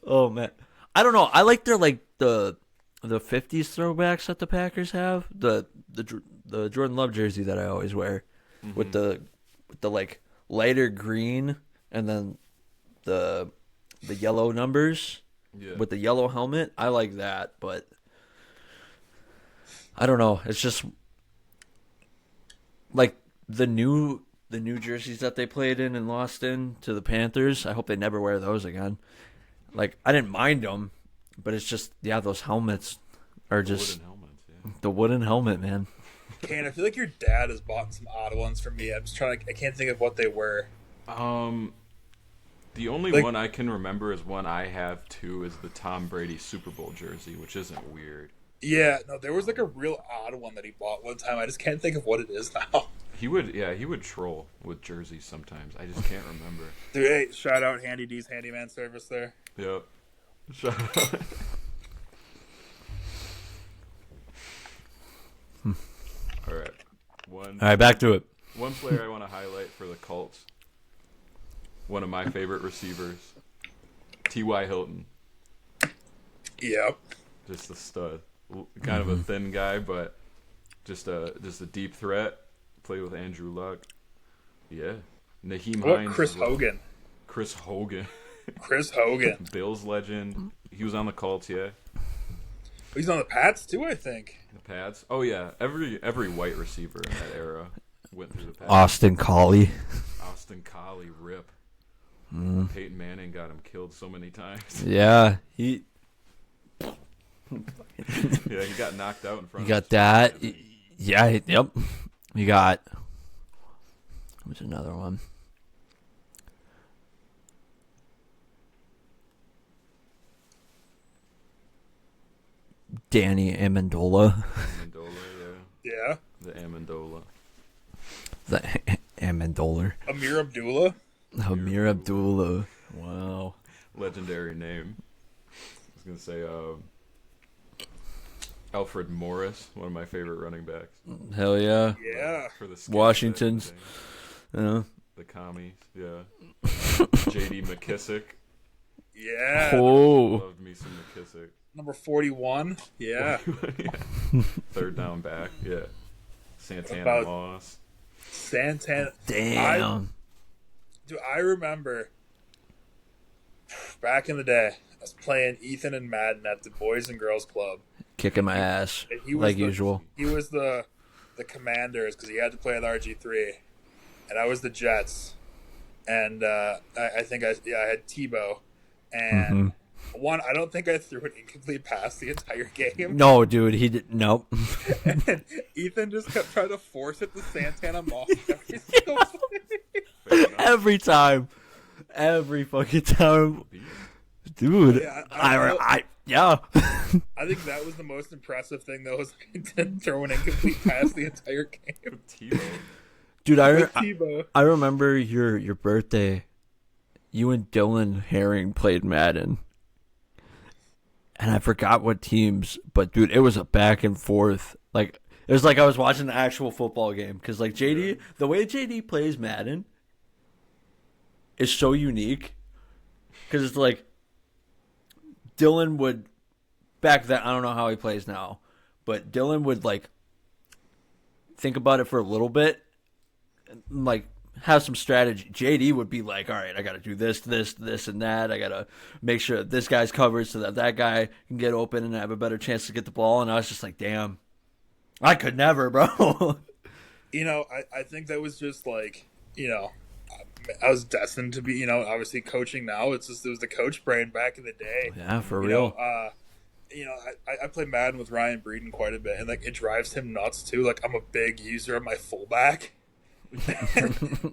oh man, I don't know. I like their like the '50s throwbacks that the Packers have. The Jordan Love jersey that I always wear with the like lighter green and then the yellow numbers with the yellow helmet. I like that, but I don't know. It's just like the new jerseys that they played in and lost in to the Panthers. I hope they never wear those again. Like, I didn't mind them, but it's just, yeah, those helmets are just Wooden helmets, yeah. the wooden helmet, man. Kane, I feel like your dad has bought some odd ones for me. I'm just trying to, I can't think of what they were. The only one I can remember is one I have too is the Tom Brady Super Bowl jersey, which isn't weird. Yeah, no, there was like a real odd one that he bought one time. I just can't think of what it is now. He would troll with jerseys sometimes. I just can't remember. Dude, hey, shout out Handy D's handyman service there. Yep. Shout out. All right. All right, back to it. One player I want to highlight for the Colts. One of my favorite receivers, T.Y. Hilton. Yep. Just a stud. Kind of a thin guy, but just a deep threat. Played with Andrew Luck. Yeah. Naheem Hines. Chris Hogan. Chris Hogan. Chris Hogan. Bills legend. He was on the Colts, yeah. He's on the Pats too, I think. The Pats. Oh yeah, every white receiver in that era went through the Pats. Austin Collie. Austin Collie, rip. Peyton Manning got him killed so many times. Yeah, he Yeah, he got knocked out in front. You got that. Yeah, yep. You got. What's another one? Danny Amendola. Amendola, yeah. Yeah. The Amendola. The Amendola. Amir Abdullah. Amir Abdullah. Wow. Legendary name. I was gonna say Alfred Morris, one of my favorite running backs. Hell yeah. Yeah. For the Skins Washington's. the commies, yeah. J.D. McKissick. Yeah. Oh. Loved me some McKissick. Number 41. Yeah. Yeah. Third down back, yeah. Santana Moss. Santana. Damn. I remember back in the day, I was playing Ethan and Madden at the Boys and Girls Club. Kicking my ass, He was like usual. He was the Commanders because he had to play with RG3, and I was the Jets, and I think I had Tebow, and I don't think I threw an incomplete pass the entire game. No, dude, he did. Nope. And Ethan just kept trying to force it to Santana Moss every single play. Every time. Every fucking time. Dude. Yeah, yeah. I think that was the most impressive thing, though, was he didn't throw an incomplete pass the entire game. Tebow. Dude, Tebow. I remember your birthday. You and Dylan Herring played Madden. And I forgot what teams, but dude, it was a back and forth. Like, it was like I was watching an actual football game. Because, like, JD, the way JD plays Madden is so unique. Because it's like, Dylan would, back then, I don't know how he plays now, but Dylan would, like, think about it for a little bit, and, like, have some strategy. JD would be like, all right, I got to do this, and that. I got to make sure this guy's covered so that guy can get open and have a better chance to get the ball. And I was just like, damn, I could never, bro. You know, I think that was just like, you know, I was destined to be, you know, obviously coaching now. It was the coach brain back in the day. Yeah, for real. I play Madden with Ryan Breeden quite a bit, and like it drives him nuts too. Like I'm a big user of my fullback.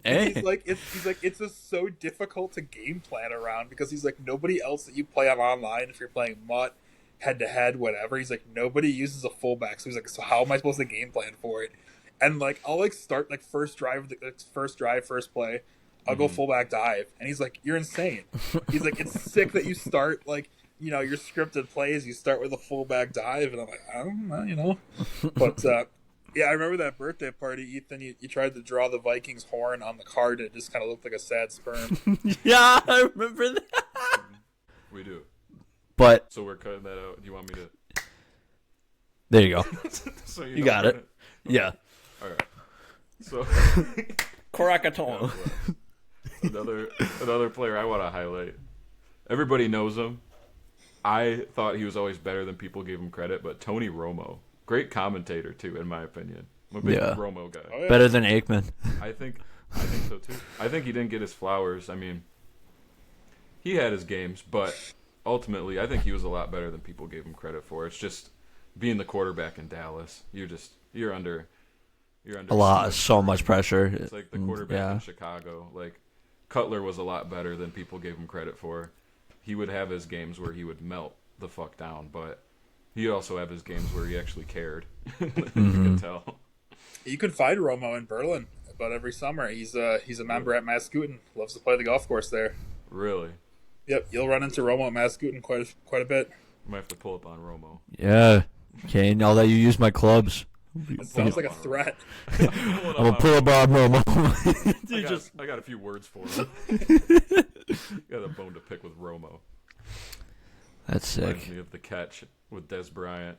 Hey. He's like it's just so difficult to game plan around because he's like nobody else that you play on online if you're playing MUT head to head whatever. He's like nobody uses a fullback, so he's like, so how am I supposed to game plan for it? And like I'll like start like first play. I'll go fullback dive, and he's like, "You're insane." He's like, "It's sick that you start like, you know, your scripted plays. You start with a fullback dive," and I'm like, "I don't know, you know." But Yeah, I remember that birthday party, Ethan. You tried to draw the Vikings horn on the card, and it just kind of looked like a sad sperm. Yeah, I remember that. We do. But So we're cutting that out. Do you want me to? there you go. So You got it. Yeah. All right. So Krakatoa. another player I want to highlight. Everybody knows him. I thought he was always better than people gave him credit, but Tony Romo, great commentator too, in my opinion. I'm a big Romo guy. Oh, yeah. Better than Aikman. I think so too. I think he didn't get his flowers. I mean, he had his games, but ultimately, I think he was a lot better than people gave him credit for. It's just being the quarterback in Dallas. You're under So much pressure. It's like the quarterback in Chicago. Like Cutler was a lot better than people gave him credit for. He would have his games where he would melt the fuck down, but he'd also have his games where he actually cared. You could tell. You can find Romo in Berlin about every summer. He's a member at Mascoutin. Loves to play the golf course there. Really? Yep, you'll run into Romo at Mascoutin quite a bit. I might have to pull up on Romo. Yeah. Okay, now that you use my clubs. It sounds like a threat. I'm gonna pull up on Romo. I got a few words for him. Got a bone to pick with Romo. That's sick. Reminds me of the catch with Des Bryant.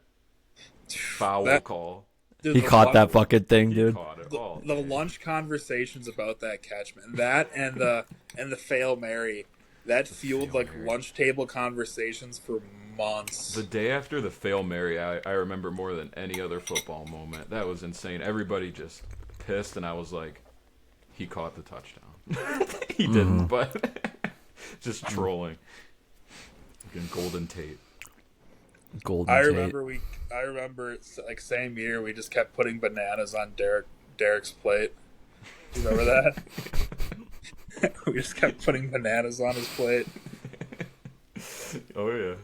Foul call. Dude, He caught that fucking thing, He dude. caught it all The day. lunch conversations about that catch, man. That and the fail Mary. That fueled like lunch table conversations for months. The day after the fail Mary, I remember more than any other football moment. That was insane. Everybody just pissed, and I was like, he caught the touchdown. He didn't, but just trolling. Fucking Golden Tate. Golden I Tate. remember like same year we just kept putting bananas on Derek's plate. Do you remember that? We just kept putting bananas on his plate. Oh yeah.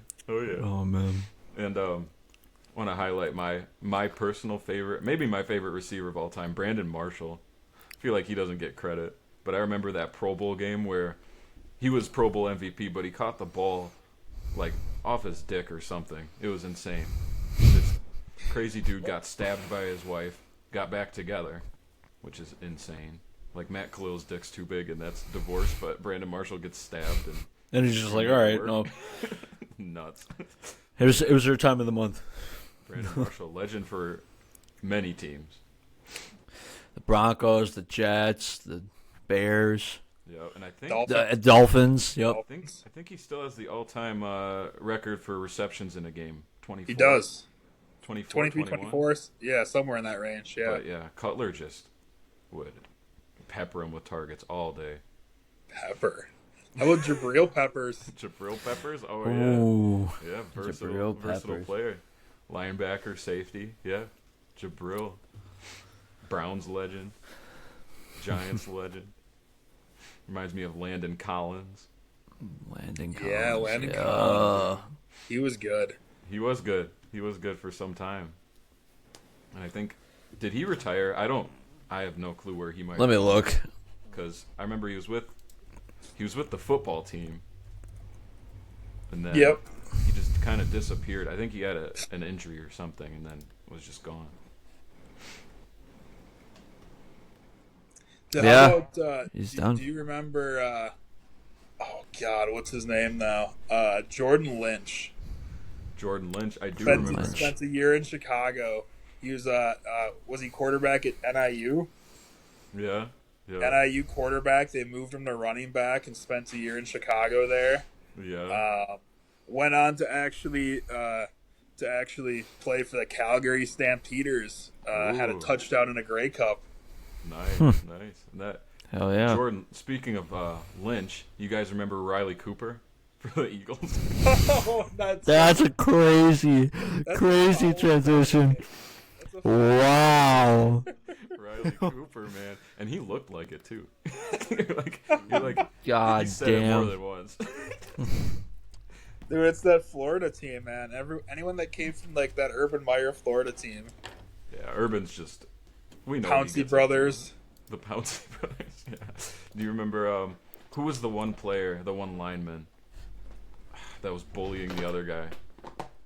Oh man. And want to highlight my personal favorite, maybe my favorite receiver of all time, Brandon Marshall. I feel like he doesn't get credit, but I remember that Pro Bowl game where he was Pro Bowl MVP, but he caught the ball like off his dick or something. It was insane. This crazy dude got stabbed by his wife, got back together, which is insane. Like Matt Khalil's dick's too big and that's divorce, but Brandon Marshall gets stabbed And he's just like, all right, no. Nuts. It was their time of the month. Brandon Marshall, legend for many teams. The Broncos, the Jets, the Bears, Yeah, and I think Dolphins. the Dolphins. Yep. I think he still has the all-time record for receptions in a game. 24. He does. 24, 23, 21. 24. Yeah, somewhere in that range. Yeah. But yeah, Cutler just would pepper him with targets all day. Pepper. How about Jabril Peppers? Jabril Peppers? Oh, Ooh. yeah. Yeah, Jabril versatile Peppers. player. Linebacker, safety. Yeah. Jabril. Browns legend. Giants legend. Reminds me of Landon Collins. Landon Collins. Yeah, Landon Collins. He was good. He was good. He was good for some time. And I think, did he retire? I have no clue where he might. Let me look. Because I remember he was with the football team, and then Yep. he just kind of disappeared. I think he had an injury or something, and then was just gone. Yeah. How about, He's do, done. do you remember, oh God, what's his name now? Jordan Lynch. Jordan Lynch, I do remember. Spent a year in Chicago. He was he quarterback at NIU? Yeah. NIU quarterback. They moved him to running back and spent a year in Chicago there. Yeah. Went on to actually play for the Calgary Stampeders. Had a Ooh. touchdown in a Grey Cup. Nice. And that Hell yeah. Jordan. Speaking of Lynch, you guys remember Riley Cooper for the Eagles? Oh, That's a crazy transition. Wow. Riley Cooper, man, and he looked like it too. you're like, God he said it more damn. than once. Dude, it's that Florida team, man. Anyone that came from like that Urban Meyer Florida team. Yeah, Urban's just, we know. Pouncey Brothers. The Pouncey Brothers. Yeah. Do you remember who was the one player, the one lineman that was bullying the other guy?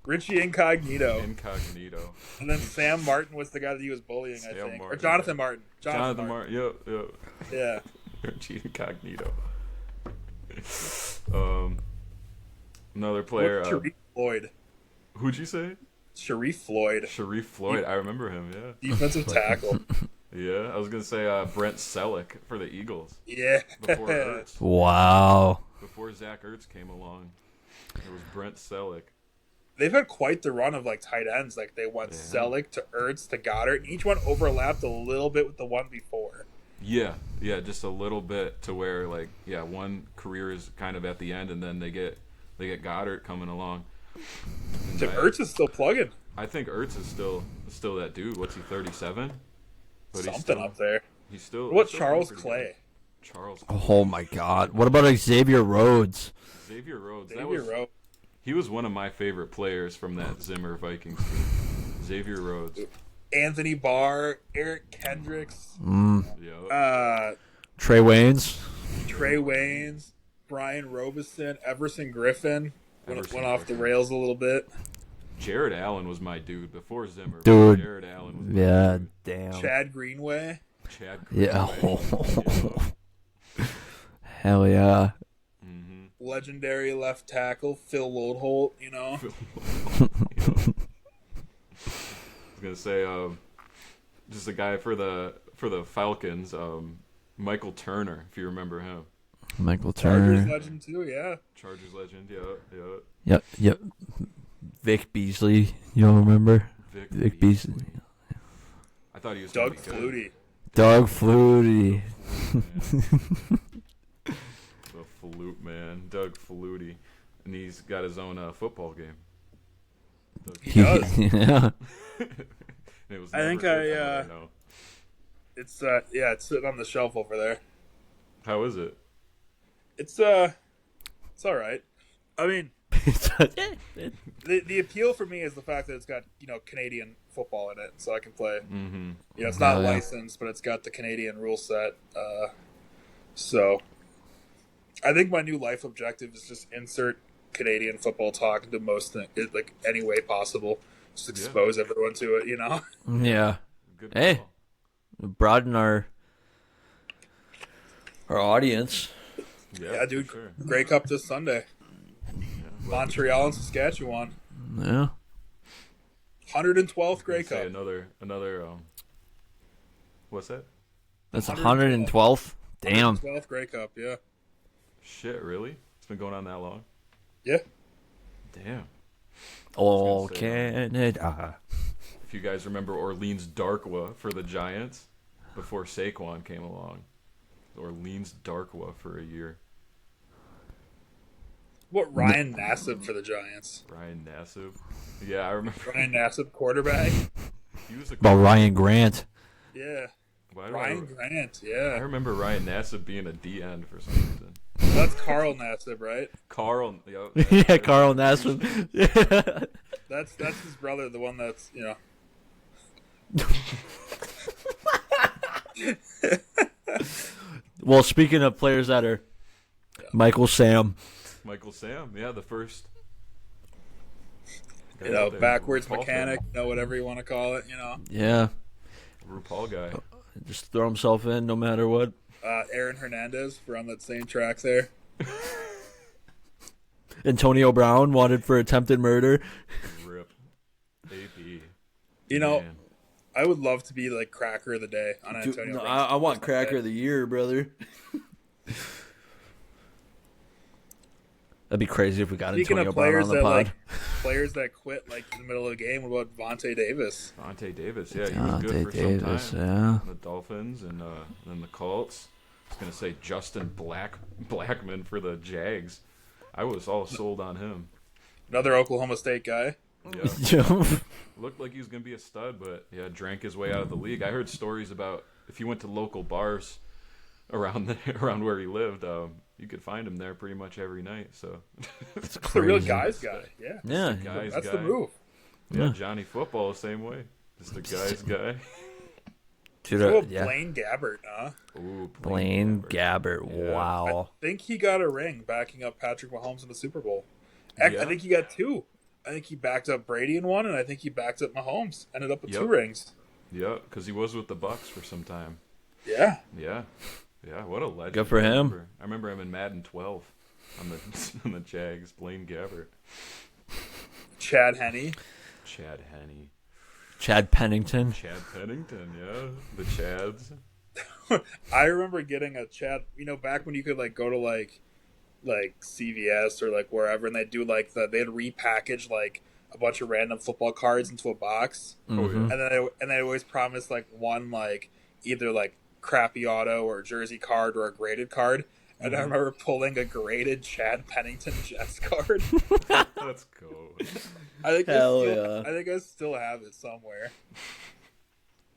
Richie Incognito. Incognito. And then Sam Martin was the guy that he was bullying, I think. Martin. Or Jonathan Martin. Jonathan Martin. Yep. Yeah. Richie Incognito. Another player. Sharif Floyd. Who'd you say? Sharif Floyd. Sharif Floyd. I remember him, yeah. Defensive tackle. Yeah, I was going to say Brent Selleck for the Eagles. Yeah. Before Ertz. Wow. Before Zach Ertz came along. It was Brent Selleck. They've had quite the run of like tight ends. Like they went Selleck to Ertz to Goddard. And each one overlapped a little bit with the one before. Yeah, just a little bit to where like one career is kind of at the end, and then they get Goddard coming along. Ertz is still plugging. I think Ertz is still that dude. What's he, 37? But Something he's still, up there. He's still. What he's still Charles pretty Clay? Good. Charles. Oh my God! What about Xavier Rhodes? Xavier Rhodes. Rhodes. He was one of my favorite players from that Zimmer Vikings team. Xavier Rhodes. Anthony Barr, Eric Kendricks, Yep. Trey Waynes, Brian Robeson, Everson Griffin. Went off the Griffin. rails a little bit. Jared Allen was my dude before Zimmer. Dude. Jared Allen was my yeah, dude. damn, Chad Greenway. Chad yeah, Greenway. hell yeah. Legendary left tackle, Phil Loadholt, you know. I was gonna say, just a guy for the Falcons, Michael Turner, if you remember him. Michael Chargers Turner. legend too, yeah. Chargers legend, yeah. Yep. Vic Beasley, you don't remember? Vic Beasley. I thought he was Doug gonna be good. Flutie. Doug Flutie. The Flute man, Doug Flutie, and he's got his own football game. He does. Yeah. It was I think never good, know. It's sitting on the shelf over there. How is it? It's all right. I mean, the appeal for me is the fact that it's got, you know, Canadian football in it, so I can play. Mm-hmm. You know, it's not Oh, yeah. licensed, but it's got the Canadian rule set. So I think my new life objective is just insert Canadian football talk into most things, like any way possible. Just expose everyone to it, you know? Yeah. Good Hey. call. Broaden our audience. Yeah, dude. for sure. Grey Cup this Sunday. Yeah. Montreal and Saskatchewan. Yeah. 112th Grey Say Cup. another what's that? That's 112th. Damn. 112th Grey Cup, yeah. Shit, really? It's been going on that long? Yeah. Damn. Oh, gonna say, Canada. If you guys remember Orleans Darkwa for the Giants before Saquon came along. Orleans Darkwa for a year. What, Ryan Nassib for the Giants? Ryan Nassib. Yeah, I remember. Ryan Nassib, quarterback? He was a About Ryan Grant. Yeah. Why do Ryan Grant, I yeah. remember Ryan Nassib being a D end for some reason. That's Carl Nassib, right? Carl. Yeah, Carl Nassib. Yeah. That's his brother, the one that's, you know. Well, speaking of players that are Michael Sam. Michael Sam, yeah, the first. You know, backwards RuPaul mechanic, you know, whatever you want to call it, you know. Yeah. RuPaul guy. Just throw himself in no matter what. Aaron Hernandez, we're on that same track there. Antonio Brown wanted for attempted murder. Rip. AP. You know, Man. I would love to be like cracker of the day on Antonio No, Brown. I want cracker of the year, brother. That'd be crazy if we got Speaking Antonio of Brown players on the that pod. players that quit like in the middle of the game, what about Vontae Davis? Vontae Davis, yeah, he was good Deontay for Davis, some yeah. time. The Dolphins and then the Colts. I was gonna say Justin Blackman for the Jags. I was all sold on him. Another Oklahoma State guy. Yeah, looked like he was gonna be a stud, but yeah, drank his way out of the league. I heard stories about if he went to local bars around where he lived, you could find him there pretty much every night. So It's It's a real crazy. guy's guy. Yeah. Yeah. guy's That's guy. the move. Yeah, Yeah. Johnny Football, same way. Just a guy's guy. Dude, Oh, yeah. Blaine Gabbert, huh? Ooh, Blaine Gabbert. Gabbert. Yeah. Wow. I think he got a ring backing up Patrick Mahomes in the Super Bowl. Heck, Yeah. I think he got two. I think he backed up Brady in one, and I think he backed up Mahomes. Ended up with Yep. 2 rings. Yeah, because he was with the Bucks for some time. Yeah. Yeah, what a legend. Good for him. I remember him in Madden 12 on the on the Jags. Blaine Gabbert, Chad Henne. Chad Henne, Chad Pennington. Chad Pennington. Yeah, the Chads. I remember getting a Chad. Back when you could like go to like CVS or like wherever, and they'd do like they'd repackage like a bunch of random football cards into a box, Oh yeah. and they always promised like one like either like crappy auto or jersey card or a graded card. And I remember pulling a graded Chad Pennington Jets card. Let's go. I Hell yeah. think I still have it somewhere.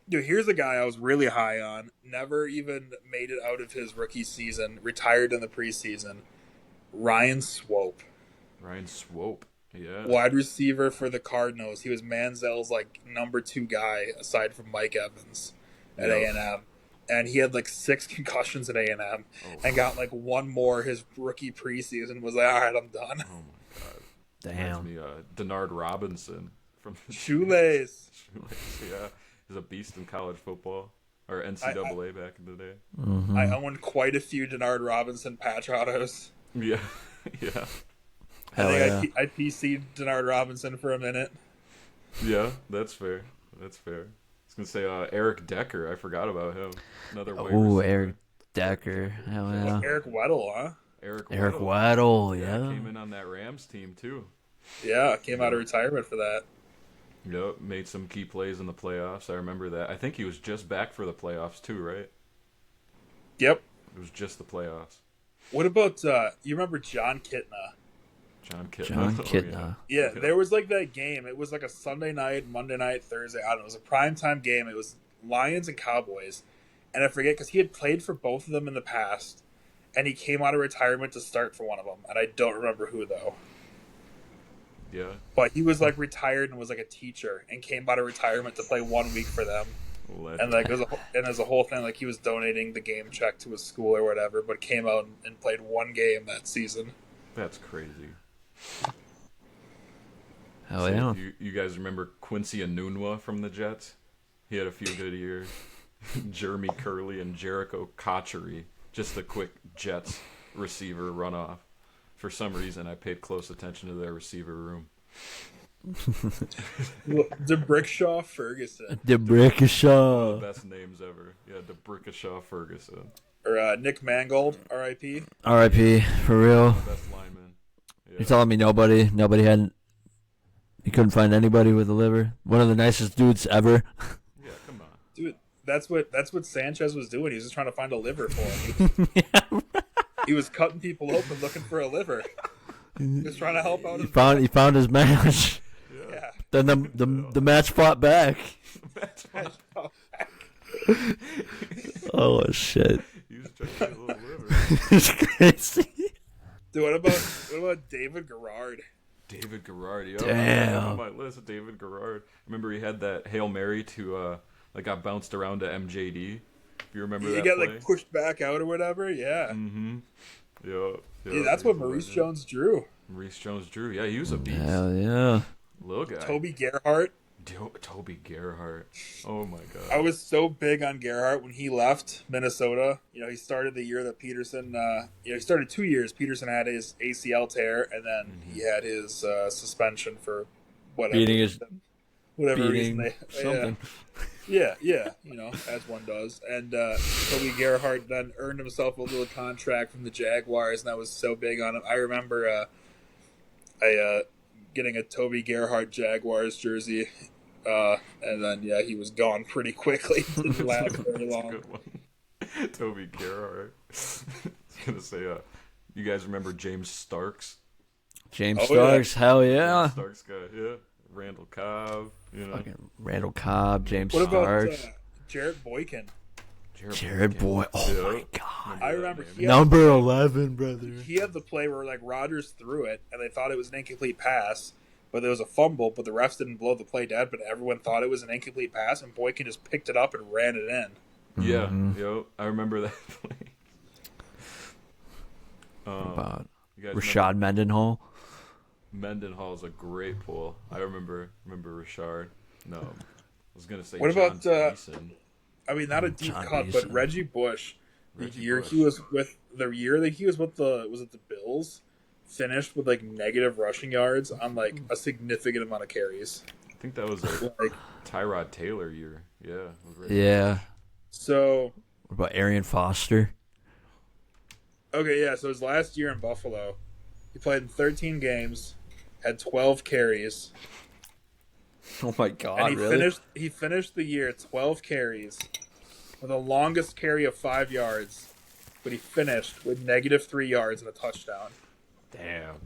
Dude, here's a guy I was really high on. Never even made it out of his rookie season. Retired in the preseason. Ryan Swope. Ryan Swope. Yeah. Wide receiver for the Cardinals. He was Manziel's like number 2 guy aside from Mike Evans at A&M. And he had like 6 concussions at A&M and got like 1 more his rookie preseason. Was like, all right, I'm done. Oh my god. Damn. Reminds me, Denard Robinson from the Shoelace. Shoelace. Yeah, he's a beast in college football or NCAA back in the day. Mm-hmm. I owned quite a few Denard Robinson patch autos. Yeah, yeah, Hell I think yeah. I PC'd Denard Robinson for a minute. yeah. That's fair. That's fair. I was gonna say Eric Decker. I forgot about him. Another wide Oh, receiver. Eric Decker. Hell yeah. Eric Weddle, huh? Eric Weddle, yeah. Came in on that Rams team too. Yeah, came out of retirement for that. Yep, made some key plays in the playoffs. I remember that. I think he was just back for the playoffs too, right? Yep. It was just the playoffs. What about you remember John Kitna? John Kitna. John Oh, Kitna. Yeah, there was like that game. It was like a Sunday night, Monday night, Thursday. I don't know. It was a primetime game. It was Lions and Cowboys. And I forget because he had played for both of them in the past. And he came out of retirement to start for one of them. And I don't remember who, though. Yeah. But he was like retired and was like a teacher and came out of retirement to play 1 week for them. And like as a whole thing, like he was donating the game check to his school or whatever, but came out and played 1 game that season. That's crazy. Hell yeah. You guys remember Quincy Enunwa from the Jets? He had a few good years. Jeremy Curley and Jericho Cotchery. Just a quick Jets receiver runoff. For some reason, I paid close attention to their receiver room. DeBrickshaw Ferguson. DeBrickashaw. Best names ever. Yeah, DeBrickashaw Ferguson. Or Nick Mangold, R.I.P. R.I.P. For real. Best lineman. Yeah. You're telling me nobody had. You couldn't find anybody with a liver. One of the nicest dudes ever. Yeah, come on. Dude, that's what Sanchez was doing. He was just trying to find a liver for him. He was cutting people open looking for a liver. He was trying to help out. He found his match. Yeah. Then the match fought back. Oh shit. He was trying to get a little liver. It's crazy. Dude, what about David Garrard? David Garrard. Yo, Damn. on my list, David Garrard. Remember he had that Hail Mary to like got bounced around to MJD. If you remember that He got play? like pushed back out or whatever. Yeah. Mm-hmm. Yeah. Yeah, that's what Maurice Jones-Drew. Maurice Jones-Drew. Yeah, he was a beast. Hell yeah. Little guy. Toby Gerhart. Toby Gerhart. Oh my god. I was so big on Gerhart when he left Minnesota. He started the year that Peterson. He started 2 years. Peterson had his ACL tear, and then he had his suspension for whatever Beating reason. something. Yeah, as one does. And Toby Gerhart then earned himself a little contract from the Jaguars, and I was so big on him. I remember getting a Toby Gerhart Jaguars jersey, and then he was gone pretty quickly. Didn't last very long. Good one. Toby Gerhart. I was gonna say, you guys remember James Starks? James Oh, Starks, hell yeah. James Starks guy, yeah. Randall Cobb, Fucking Randall Cobb, James What about Starks. Jarrett Boykin? Jared Boy. Oh Yeah. my god. I remember Number 11, brother. he had the play where like Rodgers threw it, and they thought it was an incomplete pass, but there was a fumble, but the refs didn't blow the play dead, but everyone thought it was an incomplete pass, and Boykin just picked it up and ran it in. Yeah, yo, I remember that play. About You guys Rashad Mendenhall. Mendenhall's a great pull. I remember Richard. No, I was gonna say What John about Beeson. I mean, not a deep John cut, Beeson. but Reggie Bush. Reggie The year Bush. he was with the Bills, finished with like negative rushing yards on like a significant amount of carries. I think that was a Like Tyrod Taylor year. Yeah. with Reggie Yeah. so. What about Arian Foster? Okay, yeah. So his last year in Buffalo, he played in 13 games, had 12 carries, Oh my God! and Really? he finished the year 12 carries with the longest carry of 5 yards, but he finished with -3 yards and a touchdown. Damn.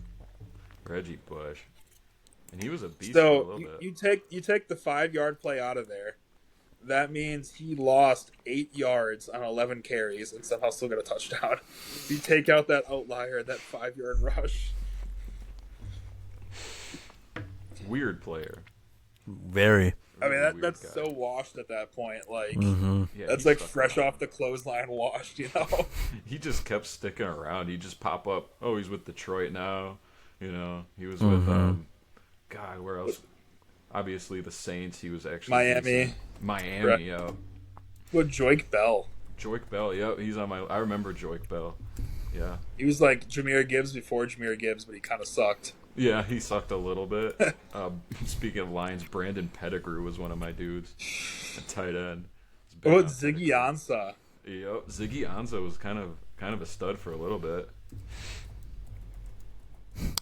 Reggie Bush. And he was a beast for a So little bit. you take the 5-yard play out of there. That means he lost 8 yards on 11 carries and somehow still got a touchdown. If you take out that outlier, that 5-yard rush. Weird player. Very. I mean, Really weird that's guy. so washed at that point. Like, Yeah, that's he like stuck fresh around. off the clothesline washed, you know? He just kept sticking around. He'd just pop up. Oh, he's with Detroit now. You know, he was Mm-hmm. with God, where else? Obviously the Saints. He was actually Miami. decent. Miami, yeah. With Joik Bell. Joik Bell, yeah, he's on my. I remember Joik Bell. Yeah, He was like Jameer Gibbs before Jameer Gibbs, but he kind of sucked. yeah, he sucked a little bit. Speaking of Lions, Brandon Pettigrew was one of my dudes. A tight end. It's big What on about Ziggy Pettigrew. Ansah? Yep, Ziggy Ansah was kind of a stud for a little bit.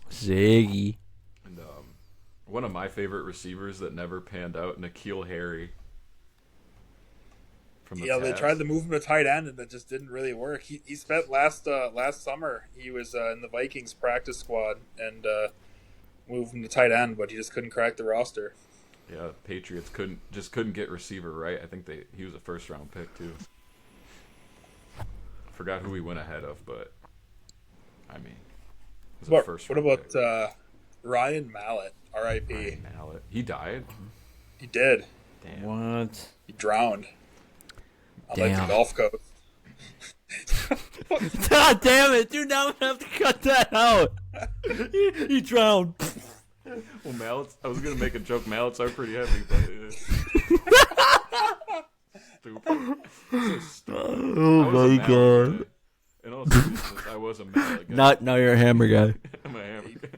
Ziggy. And one of my favorite receivers that never panned out, N'Keal Harry. From the Yeah, they Pats. tried to move him to tight end, and that just didn't really work. He spent last summer. He was in the Vikings practice squad and moved him to tight end, but he just couldn't crack the roster. Yeah, Patriots couldn't get receiver right. I think he was a first round pick too. Forgot who he went ahead of, but I mean, it was a first What round about pick. Ryan Mallett? R.I.P. Ryan Mallett? He died. He did. Damn. What? He drowned on like the Damn. Gulf Coast. God damn it, dude! Now I'm gonna have to cut that out. He drowned. Well, Mallets. I was gonna make a joke. Mallets are pretty heavy, but stupid. So stupid. Oh I was a my Mallet God! guy. In all seriousness, I was a Mallet guy. Now you're a hammer guy. I'm a hammer guy.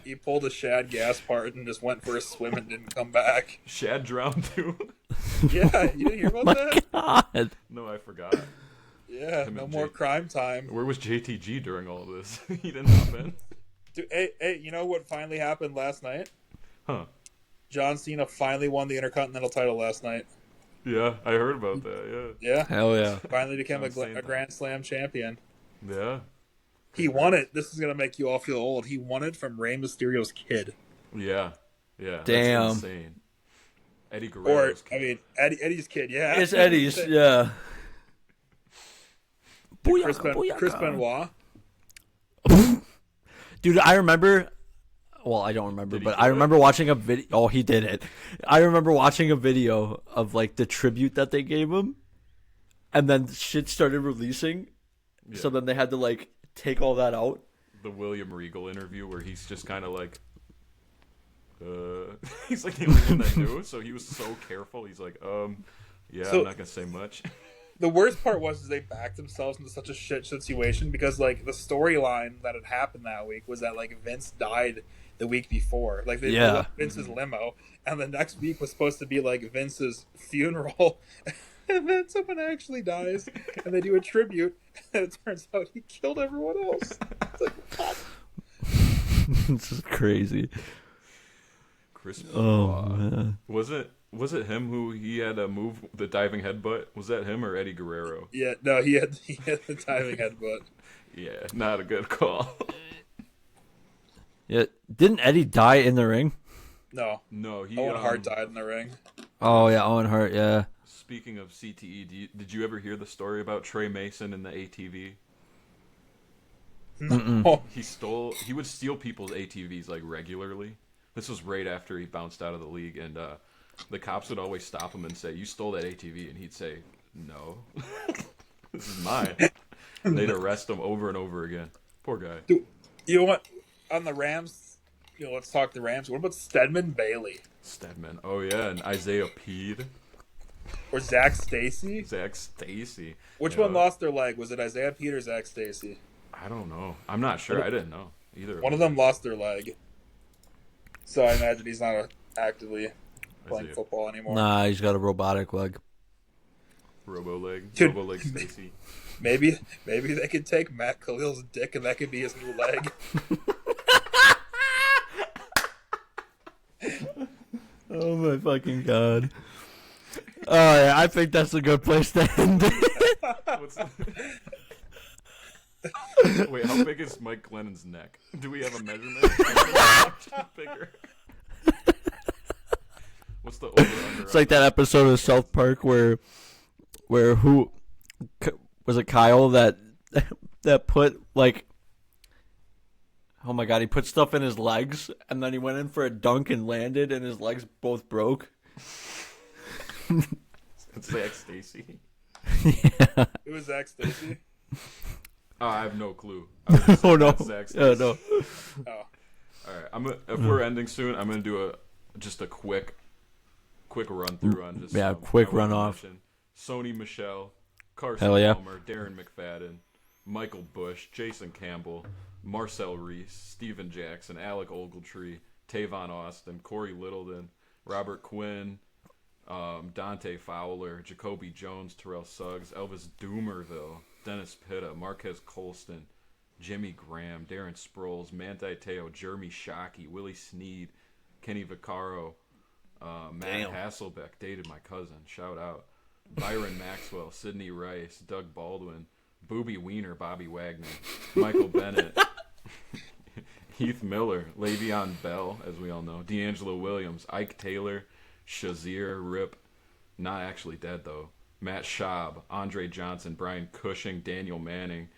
He pulled a Shad Gaspard and just went for a swim and didn't come back. Shad drowned too. Yeah, you didn't hear about that? God. No, I forgot. Yeah, Him no and more Jake. crime time. Where was JTG during all this? He didn't hop in. Dude, hey, you know what finally happened last night? Huh. John Cena finally won the Intercontinental title last night. Yeah, I heard about that. Yeah, Hell yeah. finally became John Cena. a Grand Slam champion. Yeah. He won it. This is gonna make you all feel old. He won it from Rey Mysterio's kid, Yeah. Yeah. Damn. That's insane. Eddie or Guerrero's I mean Eddie's kid. Yeah, It's Eddie's. Yeah. Chris, Booyaka, Chris booyaka. Benoit. Dude, I remember. Well, I don't remember, Did he but do I it? remember watching a video. Oh, he did it. I remember watching a video of like the tribute that they gave him, and then shit started releasing. Yeah. So then they had to like take all that out. The William Regal interview where he's just kind of like, he's like the only one that knew, so he was so careful. He's like, yeah, So- I'm not gonna say much. The worst part was is they backed themselves into such a shit situation because like the storyline that had happened that week was that like Vince died the week before. Like they blew Yeah. up Vince's limo, and the next week was supposed to be like Vince's funeral. And then someone actually dies, and they do a tribute, and it turns out he killed everyone else. It's like, what? This is crazy. Chris Oh Benoit. man. Was it him who he had a move the diving headbutt? Was that him or Eddie Guerrero? Yeah, no, he had the timing headbutt. Yeah, not a good call. Yeah. Didn't Eddie die in the ring? No, No, he. Owen Hart died in the ring. Oh yeah, Owen Hart. Yeah. Speaking of CTE, did you ever hear the story about Trey Mason and the ATV? Oh, He would steal people's ATVs like regularly. This was right after he bounced out of the league, and the cops would always stop him and say, "You stole that ATV," and he'd say, "No, this is mine." And they'd arrest him over and over again. Poor guy. dude, you know what? On the Rams, let's talk the Rams. What about Stedman Bailey Stedman. Oh yeah, and Isaiah Peed. or Zach Stacy? Zach Stacy. Which one lost their leg? Was it Isaiah Peed or Zach Stacy? I don't know. I'm not sure. I didn't know either. One of them lost their leg, so I imagine he's not actively playing football anymore. Nah, he's got a robotic leg. Robo-leg. Dude. Robo-leg Stacy. Maybe they could take Matt Khalil's dick and that could be his new leg. Oh my fucking god. All right, I think that's a good place to end it. Wait, how big is Mike Glennon's neck? Do we have a measurement? Bigger. What's the over-under? It's like that episode of South Park where who was it, Kyle that put like, oh my god, he put stuff in his legs and then he went in for a dunk and landed and his legs both broke. It's Zach Stacy. Yeah. It was Zach Stacy. Oh, I have no clue. Oh no. Zach Stacy. Oh no. Oh, All right, if we're ending soon, I'm gonna do just a quick run through on just quick run off. Sony Michel, Carson Palmer, Darren McFadden, Michael Bush, Jason Campbell, Marcel Reese, Steven Jackson, Alec Ogletree, Tavon Austin, Corey Littleton, Robert Quinn, Dante Fowler, Jacoby Jones, Terrell Suggs, Elvis Doomerville, Dennis Pitta, Marquez Colston, Jimmy Graham, Darren Sproles, Manti Te'o, Jeremy Shockey, Willie Snead, Kenny Vaccaro, Matt Hasselbeck, dated my cousin, shout out, Byron Maxwell, Sidney Rice, Doug Baldwin, Booby Wiener, Bobby Wagner, Michael Bennett, Heath Miller, Le'Veon Bell, as we all know, D'Angelo Williams, Ike Taylor, Shazier Rip, not actually dead though, Matt Schaub, Andre Johnson, Brian Cushing, Daniel Manning,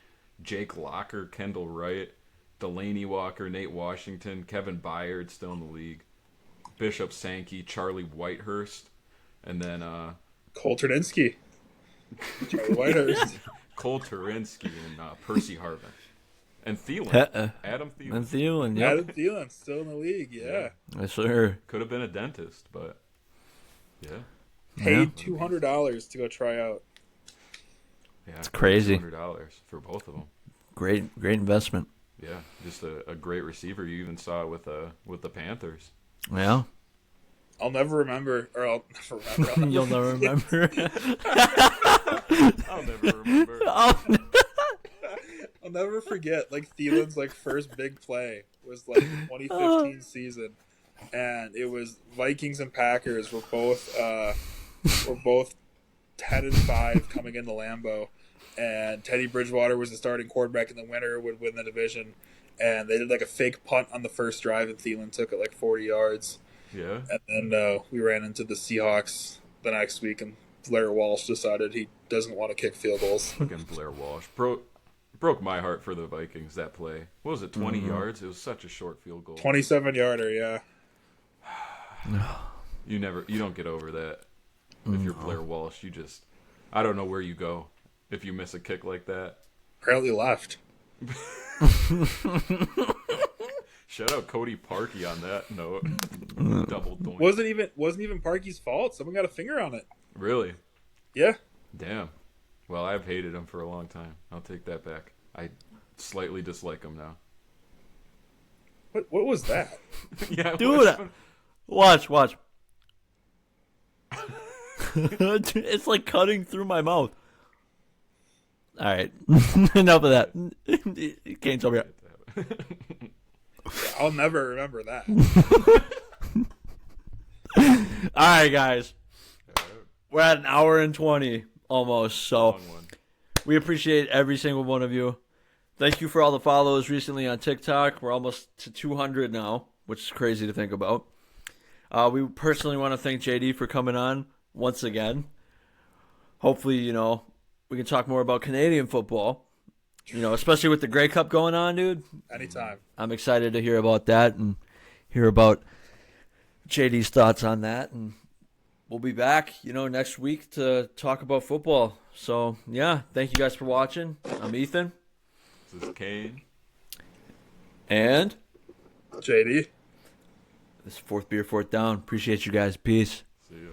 Jake Locker, Kendall Wright, Delaney Walker, Nate Washington, Kevin Byard, still in the league, Bishop Sankey, Charlie Whitehurst, and then Cole Turninsky. Charlie Whitehurst. Cole Turinsky and Percy Harvin. And Thielen. Adam Thielen. And Thielen, yep. Adam Thielen, still in the league, yeah. Yes, sir. Could have been a dentist, but yeah. Paid $200 to go try out. Yeah, it's crazy. $200 for both of them. Great investment. Yeah, just a great receiver. You even saw it with the Panthers. Yeah. I'll never remember. You'll never remember. I'll never remember. I'll never forget. Like Thielen's first big play was the 2015 season, and it was Vikings and Packers were both 10-5 coming into Lambeau, and Teddy Bridgewater was the starting quarterback, and the winner would win the division. And they did a fake punt on the first drive, and Thielen took it 40 yards. Yeah. And then we ran into the Seahawks the next week, and Blair Walsh decided he doesn't want to kick field goals. Fucking Blair Walsh. Broke my heart for the Vikings, that play. What was it, 20 yards? It was such a short field goal. 27-yarder, yeah. You don't get over that. If you're Blair Walsh, I don't know where you go if you miss a kick like that. Apparently left. Shout out Cody Parkey on that note. Double doink. Wasn't even Parkey's fault. Someone got a finger on it. Really? Yeah. Damn. Well, I've hated him for a long time. I'll take that back. I slightly dislike him now. What was that? Yeah, dude. Watch. It's like cutting through my mouth. All right. Enough of that. Kane's over here. I'll never remember that. All right, guys. We're at an hour and 20 almost. So we appreciate every single one of you. Thank you for all the follows recently on TikTok. We're almost to 200 now, which is crazy to think about. We personally want to thank JD for coming on once again. Hopefully, we can talk more about Canadian football, especially with the Grey Cup going on, dude. Anytime. I'm excited to hear about that and hear about JD's thoughts on that. And we'll be back, next week to talk about football. So, yeah, thank you guys for watching. I'm Ethan. This is Kane. And JD. This is Fourth Beer, Fourth Down. Appreciate you guys. Peace. See ya.